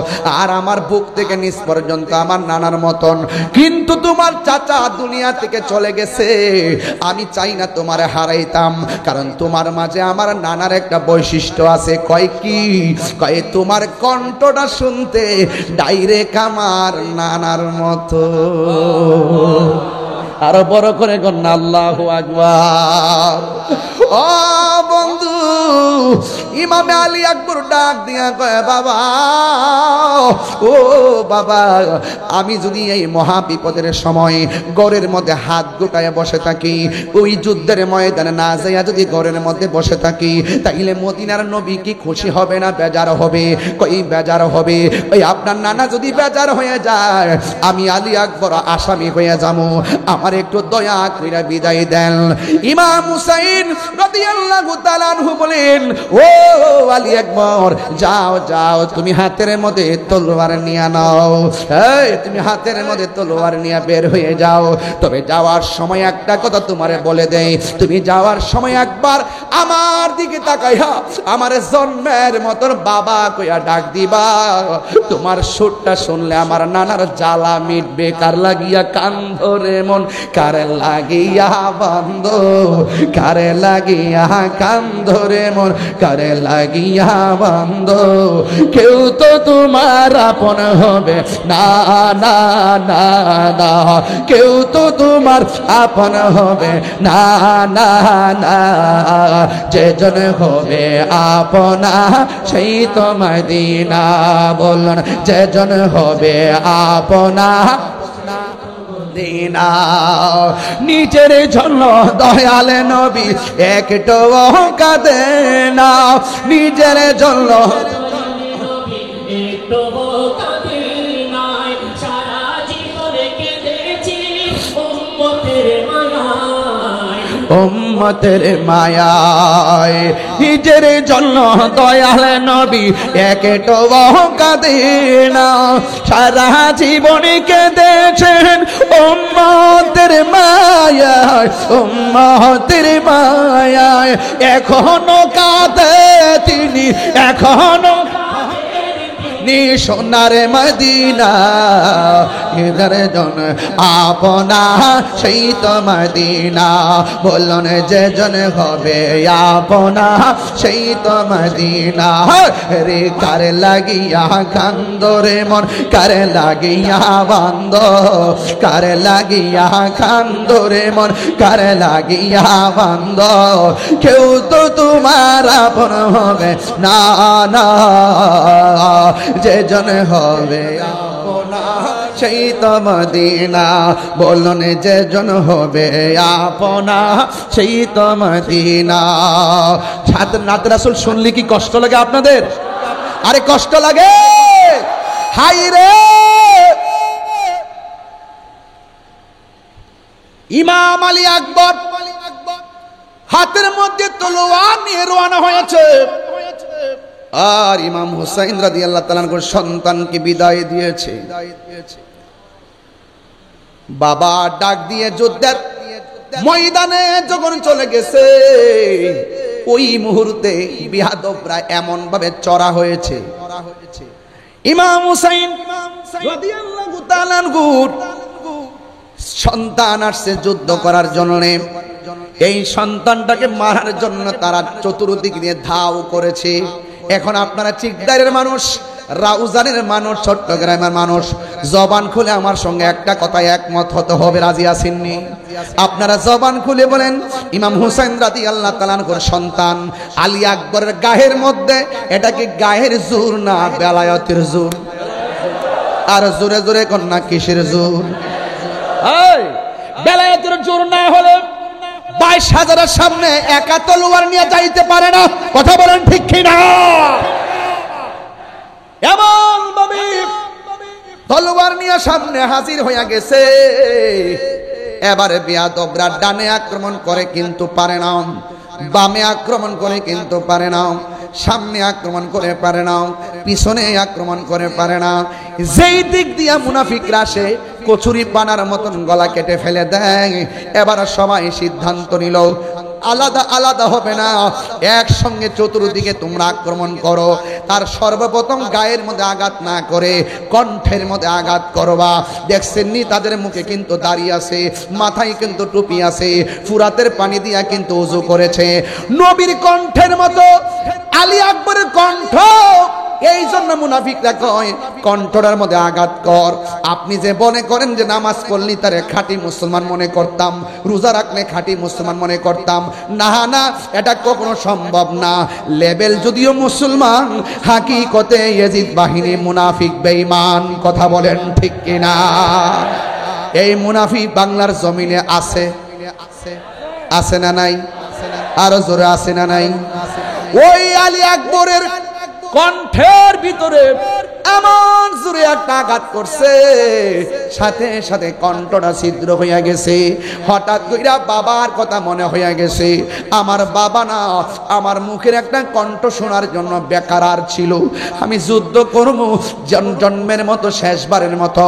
[SPEAKER 1] আর আমার বুক থেকে নিচ পর্যন্ত আমার নানার মতন, কিন্তু তোমার চাচা দুনিয়া থেকে চলে গেছে। আমি চাই না তোমারে হারাইতাম, কারণ তোমার মাঝে আমার নানার একটা বৈশিষ্ট্য আছে। কয় কি? কয় তোমার কণ্ঠটা শুনতে ডাইরেক্ট আমার নানার মতো। আরো বড় করে কন্যা আল্লাহু আকবার। ও বন্ধু, ইমাম আলী আকবর ডাক দিয়া কয়, বাবা, ও বাবা, আমি যদি এই মহা বিপদের সময় ঘরের মধ্যে হাত গোটায় বসে থাকি, ওই যুদ্ধের ময়দানে না যাইয়া যদি ঘরের মধ্যে বসে থাকি, তাইলে মদিনার নবী কি খুশি হবে না বেজার হবে? কই বেজার হবে। ওই আপনার নানা যদি বেজার হয়ে যায়, আমি আলী আকবর আসামি হয়ে যাবো, আমার একটু দয়া কইরা বিদায় দেন। ইমাম হুসাইন রাদিয়াল্লাহু তাআলা আনহু বলেন, ও আলী আকবর, যাও যাও, তুমি হাতের মধ্যে তলোয়ার নিয়ে নাও, এই তুমি হাতের মধ্যে তলোয়ার নিয়ে বের হয়ে যাও। তবে যাওয়ার সময় একটা কথা তোমারে বলে দেই, তুমি যাওয়ার সময় একবার আমার দিকে তাকাইয়া আমার জন্মের মতন বাবা কইয়া ডাক দিবা। তোমার সুরটা শুনলে আমার নানার জ্বালা মিটবে। কার লাগিয়া কান্দরে মন, কারে লাগিয়া বান্দ, কারে লাগিয়া কান্দরে মন, কারে লাগিয়া বান্দ, কেউ তো তোমার আপন হবে না, না না না, কেউ তো তোমার আপন হবে না, না না, যেজন হবে আপনা সেই তো মদিনা। বলুন, যেজন হবে আপনা দিনা। নিজের জন্য দয়াল নবী একটু কাঁদে না, নিজের জন্য উম্মতের মায়ায়, নিজের জন্য দয়াল নবী একটু কাঁদে না, সারা জীবন কেঁদেছেন উম্মতের মায়ায়, উম্মতের মায়ায়, এখনো কাঁদে তিনি, এখনো সোনার মদিনা। ইধার জন আপনা সেই তো মদিনা। বলুন, যে জন হবে আপনা সেই তো মদিনা। রে কার লাগিয়া কান্দরে মন, কার লাগিয়া বান্দ, কার লাগিয়া কান্দরে মন, কার লাগিয়া বান্দ, কেউ তো তোমার আপন হবে না, না, যে জন হবে আপনা সেই তো মদিনা। বলুন, যে জন হবে আপনা সেই তো মদিনা। ছাত্র নাত রাসূল শুনলে কি কষ্ট লাগে আপনাদের? আরে কষ্ট লাগে? হাই রে, ইমাম আলী আকবর হাতের মধ্যে তলোয়ার নিয়ে রওনা হয়েছে, আর ইমাম হুসাইন রাদিয়াল্লাহু তাআলা আনহুর সন্তানকে বিদায় দিয়েছে। বাবা ডাক দিয়ে যুদ্ধের ময়দানে যখন চলে গেছে, ওই মুহূর্তে বিহাদবরা এমন ভাবে চড়া হয়েছে, ইমাম হুসাইন রাদিয়াল্লাহু তাআলা আনহুর সন্তান আসছে যুদ্ধ করার জন্য। এই সন্তানটাকে মারার জন্য তারা চতুর্দিক দিয়ে ধাও করেছে। এখন আপনারা চিকদারের মানুষ, রাউজানের মানুষ, চট্টগ্রামের মানুষ, জবান খুলে আমার সঙ্গে একটা কথায় একমত হতে হবে, রাজি আছেননি? আপনারা জবান খুলে বলেন, ইমাম হুসাইন রাদিয়াল্লাহু তাআলা আনহুর সন্তান আলী আকবরের গায়ের মধ্যে এটা কি গায়ের জোর না বেলায়েতের জোর? আর জোরে জোরে কন্যা কিসের জোর? এই বেলায়েতের জোর না হলে 22,000-এর সামনে একা তলোয়ার নিয়ে যাইতে পারে না। কথা বলেন ঠিক কি না? এমন ভাবে তলোয়ার নিয়ে সামনে হাজির হয়ে গেছে, এবারে বেয়াদবরা ডানে আক্রমণ করে কিন্তু পারে না, বামে আক্রমণ করে কিন্তু পারে না, সামনে আক্রমণ করে পারে না, পিছনে আক্রমণ করে পারে না। যেই দিক দিয়া মুনাফিকরা আসে কচুরি পানার মতন গলা কেটে ফেলে দেয়। এবার সবাই সিদ্ধান্ত নিল আলাদা আলাদা হবে না, একসঙ্গে চতুর্দিকে তোমরা আক্রমণ করো। তার সর্বপ্রথম গায়ের মধ্যে আঘাত না করে কণ্ঠের মধ্যে আঘাত করবা। দেখছেননি তাদের মুখে কিন্তু দাড়ি আছে, মাথায় কিন্তু টুপি আছে, ফুরাতের পানি দিয়া কিন্তু ওযু করেছে। নবীর কণ্ঠের মতো আলী আকবরের কণ্ঠ, এই জন্য মুনাফিকরা কয় কণ্ঠটার মধ্যে আঘাত কর। আপনি যে মনে করেন যে নামাজ পড়লি তারে খাঁটি মুসলমান মনে করতাম, রোজা রাখলে খাঁটি মুসলমান মনে করতাম, না না, এটা কখনো সম্ভব না। লেভেল যদিও মুসলমান, হাকিকতে ইয়াজিদ বাহিনী মুনাফিক বেঈমান। কথা বলেন ঠিক কিনা? এই মুনাফিক বাংলার জমিনে আছে, আছে না নাই? আরো জোরে আছে না নাই? ওই আলী আকবরের কণ্ঠের ভিতরে এমন জোরে একটা আঘাত করছে, সাথে সাথে কণ্ঠটা ছিদ্র হইয়া গেছে। হঠাৎ কইরা বাবার কথা মনে হইয়া গেছে, আমার বাবা না, আমার মুখের একটা কণ্ঠ শোনার জন্য বেকার ছিল। আমি যুদ্ধ করব জন্মের মতো, শেষবারের মতো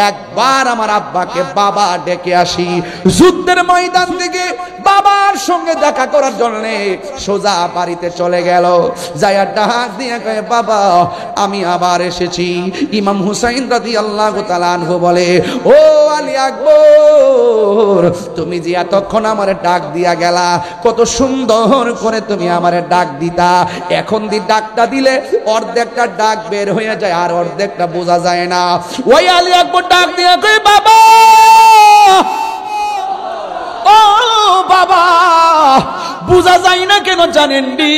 [SPEAKER 1] একবার আমার আব্বাকে বাবা ডেকে আসি। যুদ্ধের ময়দান থেকে বাবার সঙ্গে দেখা করার জন্য সোজা বাড়িতে চলে গেল। যাইয়া ডাক দিয়ে কয়, বাবা আমি আবার এসেছি। ইমাম হুসাইন রাদিয়াল্লাহু তাআলা আনহু বলে, ও আলী আকবর, তুমি যে এতক্ষণ আমারে ডাক দিয়া গেলা, কত সুন্দর করে তুমি আমারে ডাক দিতা। এখন দি ডাকটা দিলে অর্ধেকটা ডাক বের হয়ে যায়, আর অর্ধেকটা বোঝা যায় না। ওই আলী আকবর ডাক দিয়া কয়, বাবা, ও বাবা, বুঝা যায় না কেন জানেন নি?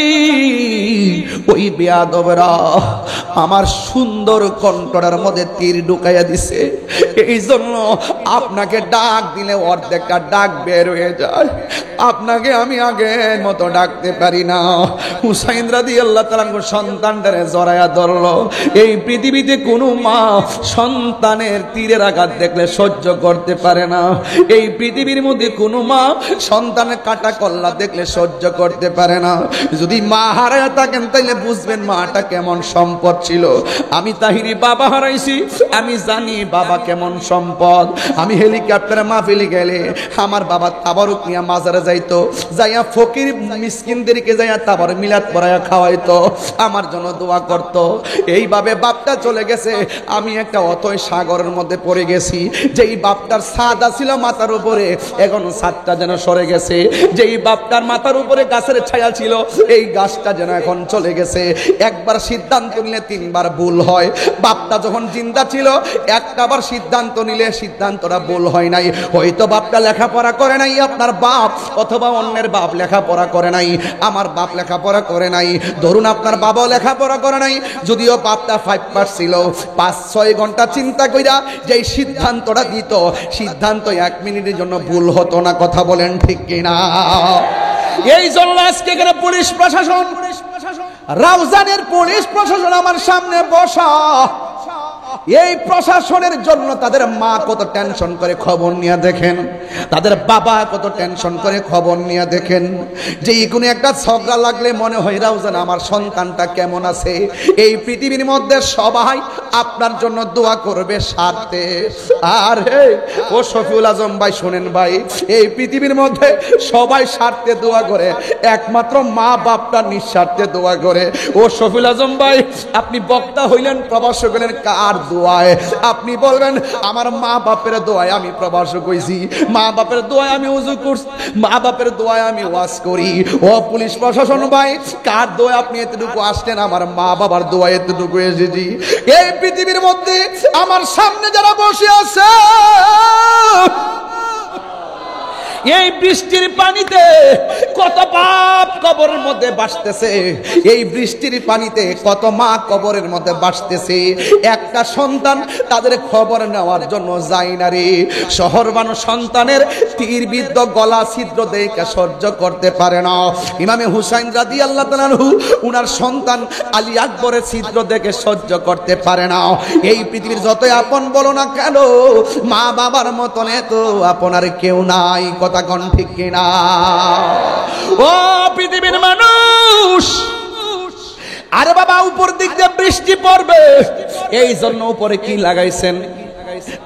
[SPEAKER 1] ওই বেয়াদবরা আমার সুন্দর কণ্ঠটার মধ্যে তীর ঢুকাইয়া দিছে, এই জন্য আপনাকে ডাক দিলে অর্ধেকটা ডাক বের হয়ে যায়, আপনাকে আমি আগের মতো ডাকতে পারি না। হুসাইন রাদিয়াল্লাহু তাআলা সন্তানটারে জড়াইয়া ধরলো। এই পৃথিবীতে কোনো মা সন্তানের তীরের আঘাত দেখলে সহ্য করতে পারে না। এই পৃথিবীর মধ্যে কোনো মা সন্তানের কাটা কল্লা দেখলে সহ্য করতে পারে না। যদি মা হারায় থাকেন তাইলে বুঝবেন মাটা কেমন সম্পদ ছিল। আমি তাহিরি বাবা হারাইছি, আমি জানি বাবা কেমন সম্পদ। আমি হেলিকপ্টারে মাহফিলে গেলে আমার বাবা তাবারুক নিয়ে মাজারে যাইতো, যাইয়া ফকির মিসকিনদেরকে যাইয়া তাবার মিলাদ পড়াইয়া খাওয়াইতো, আমার জন্য দোয়া করত। এইভাবে বাপটা চলে গেছে, আমি একটা অতই সাগরের মধ্যে পড়ে গেছি। যেই বাপটার ছাদ ছিল মাথার উপরে, এখন ছাদটা যেন সরে গেছে। যেই বাপটার মাথার উপরে গাছের ছায়া ছিল, এই গাছটা যেন এখন চলে গেছে। একবার সিদ্ধান্ত নিলে তিনবার ভুল হয়। বাপটা যখন জিন্দা ছিল একটাবার সিদ্ধান্ত নিলে সিদ্ধান্তটা ভুল হয় নাই। হয়তো বাপটা লেখাপড়া করে নাই, আপনার বাপ, অথবা অন্যের বাপ লেখাপড়া করে নাই, আমার বাপ লেখাপড়া করে নাই, ধরুন আপনার বাবাও লেখাপড়া করে নাই। যদিও বাপটা 5 পাস ছিল, 5-6 ঘন্টা চিন্তা কইরা যেই সিদ্ধান্তটা দিত, সিদ্ধান্ত 1 মিনিটের জন্য ভুল হতো না। কথা বলেন ঠিক কিনা? এই জন্য আজকে এখানে পুলিশ প্রশাসন, রাউজানের পুলিশ প্রশাসন আমার সামনে বসা। এই প্রশাসনের জন্য তাদের মা কত টেনশন করে খবর নিয়ে দেখেন, তাদের বাবা কত টেনশন করে খবর নিয়ে দেখেন। যে কোনো একটা ঝগড়া লাগলে মনে হয় রাউজান আমার সন্তানটা কেমন আছে। এই পৃথিবীর মধ্যে সবাই আপনার জন্য দোয়া করবে স্বার্থে। আর ও শফিউল আজম ভাই শোনেন ভাই, এই পৃথিবীর মধ্যে সবাই স্বার্থে দোয়া করে, একমাত্র মা বাপটা নিঃস্বার্থে দোয়া করে। ও শফিউল আজম ভাই, আপনি বক্তা হইলেন, প্রভাষক হইলেন কার দোয়ায়? আপনি বলবেন আমার মা বাপের দোয়ায় আমি প্রভাষক হইছি, মা বাপের দোয়ায় আমি ওযু করছি, মা বাপের দোয়ায় আমি ওয়াজ করি। ও পুলিশ প্রশাসন ভাই, কার দোয়ায় আপনি এতটুকু আসলেন? আমার মা বাবার দোয়ায় এতটুকু এসেছি। এই পৃথিবীর মধ্যে আমার সামনে যারা বসে আছে, এই বৃষ্টির পানিতে কত পাপ কবরের মধ্যে ভাসতেছে, এই বৃষ্টির পানিতে কত মা কবরের মধ্যে ভাসতেছে। একটা সন্তান তাদের খবর নেওয়ার জন্য যায় না রে। শহর মানুষ সন্তানের তীরবিদ্ধ গলা ছিদ্র দেখে সহ্য করতে পারে না। ইমামে হুসাইন রাদিয়াল্লাহু তাআলা আনহু উনার সন্তান আলী আকবরের ছিদ্র দেখে সহ্য করতে পারে না। এই পৃথিবীর যতই আপন বলো না কেন, মা বাবার মতন এত আপনার কেউ নাই। কথা কোন ঠিক কিনা? ও পৃথিবীর মানুষ, আরে বাবা উপর দিক দিয়ে বৃষ্টি পড়বে, এই জন্য উপরে কি লাগাইছেন?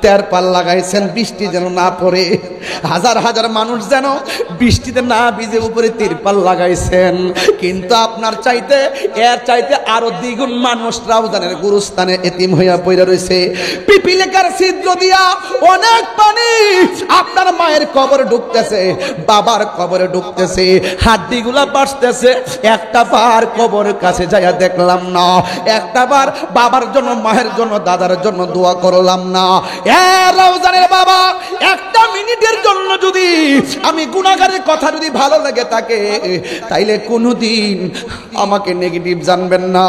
[SPEAKER 1] তেরপাল লাগাইছেন বৃষ্টি যেন না পড়ে। হাজার হাজার মানুষ যেন বৃষ্টিতে না ভিজে উপরে তিরপাল লাগাইছেন। কিন্তু আপনার চাইতে এর চাইতে আরো দ্বিগুণ মানুষ রাউজানের গুরুস্থানে এতিম হইয়া পড়ে রয়েছে। পিপিলিকার ছিদ্র দিয়া অনেক পানি আপনার মায়ের কবরে ঢুকতেছে, বাবার কবরে ঢুকতেছে, হাড্ডিগুলা বাসতেছে। একটা বার কবরের কাছে যাইয়া দেখলাম না, একটা বার বাবার জন্য, মায়ের জন্য, দাদার জন্য দোয়া করলাম না। রাউজানের বাবা, একটা মিনিটের জন্য যদি আমি গুনাহগারের কথা যদি ভালো লাগে থাকে, তাইলে কোনোদিন আমাকে নেগেটিভ জানবেন না।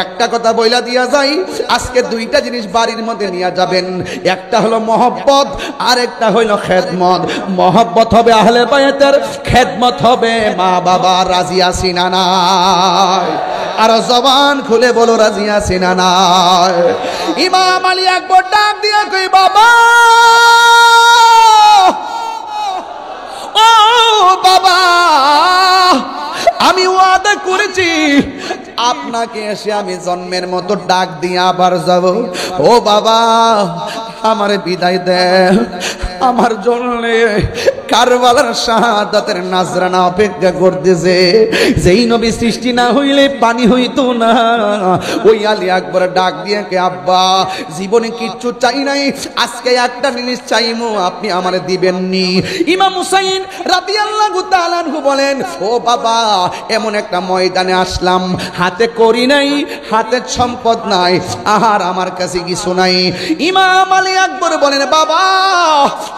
[SPEAKER 1] একটা কথা বইলা দিয়া যাই, আজকে দুইটা জিনিস বাড়ির মধ্যে নিয়ে যাবেন। একটা হলো মহব্বত, আর একটা হইলো খেদমত। মহব্বত হবে আহলে বায়াতের, খেদমত হবে মা বাবা। রাজি আছি না নাই? আর জবান খুলে বলো রাজি আছি না নাই? ইমাম আলী আকবর ডাক দিয়া কই, বাবা ও বাবা, আমি ওয়াদা করেছি আপনাকে এসে আমি জন্মের মতো ডাক দিয়ে আবার যাব। ও বাবা আমার বিদায় দে, আমার জন্য কারবালার শাহাদাতের নাজরানা অপেক্ষা করতেছে। যেই নবী সৃষ্টি না হইলে পানি হইতো না, ওই আলী আকবর ডাক দিয়ে কে, আব্বা জীবনে কিচ্ছু চাই নাই, আজকে একটা জিনিস চাইমু, আপনি আমারে দিবেননি। ইমাম হুসাইন রাদিয়াল্লাহু তাআলা আনহু বলেন, ও বাবা এমন একটা ময়দানে আসলাম, হাতে করি নাই, হাতে সম্পদ নাই, আহার আমার কাছে কিছু নাই। ইমাম আলী আকবর বলেন, বাবা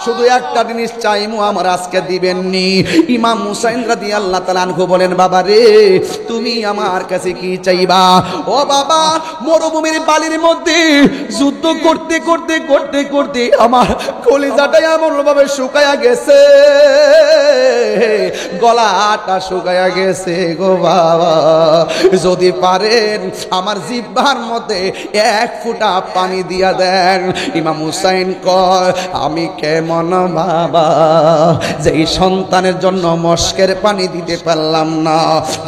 [SPEAKER 1] শুধু একটা জিনিস চাইমু, আমার আজকে দিবেননি। ইমাম হুসাইন রাদিয়াল্লাহু তাআলা আনহু বলেন, বাবা রে তুমি আমার কাছে কি চাইবা? ও বাবা মরুভূমির বালির মধ্যে যুদ্ধ করতে করতে করতে করতে আমার কলিজাটা এমন ভাবে শুকায়া গেছে, গলাটা শুকায়া গেছে গো বাবা, যদি পারেন আমার জিহ্বার মধ্যে এক ফোঁটা পানি দিয়া দেন। ইমাম হুসাইন কয়, আমি কেমন বাবা যেই সন্তানের জন্য মস্কের পানি দিতে পারলাম না,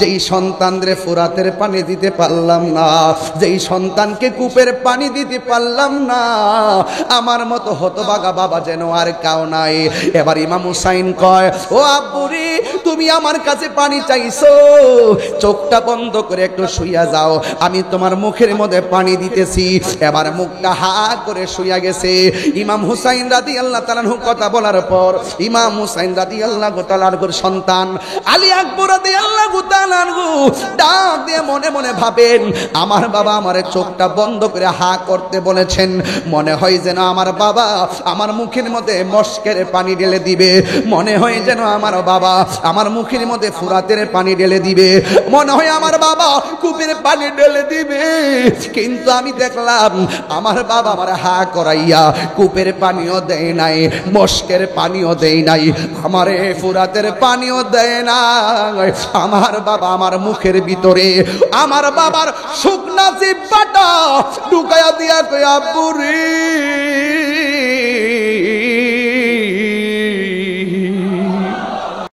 [SPEAKER 1] যেই সন্তানদের ফুরাতের পানি দিতে পারলাম না, যেই সন্তানকে কূপের পানি দিতে পারলাম না, আমার মতো হতভাগা বাবা যেন আর কাউ নাই। এবার ইমাম হুসাইন কয়, ও আব্বুরি তুমি আমার কাছে পানি চাইছো, চোখটা বন্ধ করে একটু শুইয়া যাও, আমি তোমার মুখের মধ্যে পানি দিতেছি। এবার মুখটা হা করে শুইয়া গেছে। ইমাম হুসাইন রাদিয়াল্লাহু তাআলা আনহু কথা বলার পর ইমাম হুসাইন রাদিয়াল্লাহু তাআলা আনহুর সন্তান আলী আকবর রাদিয়াল্লাহু তাআলা আনহু ডাক দিয়ে মনে মনে ভাবেন, আমার বাবা আমারে চোখটা বন্ধ করে হা করতে বলেছেন, মনে হয় যেন আমার বাবা আমার মুখের মধ্যে মস্কের পানি ঢেলে দিবে, মনে হয় যেন আমার বাবা আমার মুখের মধ্যে ফুরাতের পানি ঢেলে দিবে, মনে হয় আমার বাবা কূপের পানি ঢেলে দিবে। কিন্তু আমি দেখলাম আমার বাবা আমার হা করাইয়া কূপের পানিও দেয় নাই, মস্কের পানিও দেয় নাই, আমারে ফুরাতের পানিও দেয় না। আমার বাবা আমার মুখের ভিতরে আমার বাবার শুকনা জিহ্বাটা ঢুকাইয়া দিয়া কই, আব্বু রে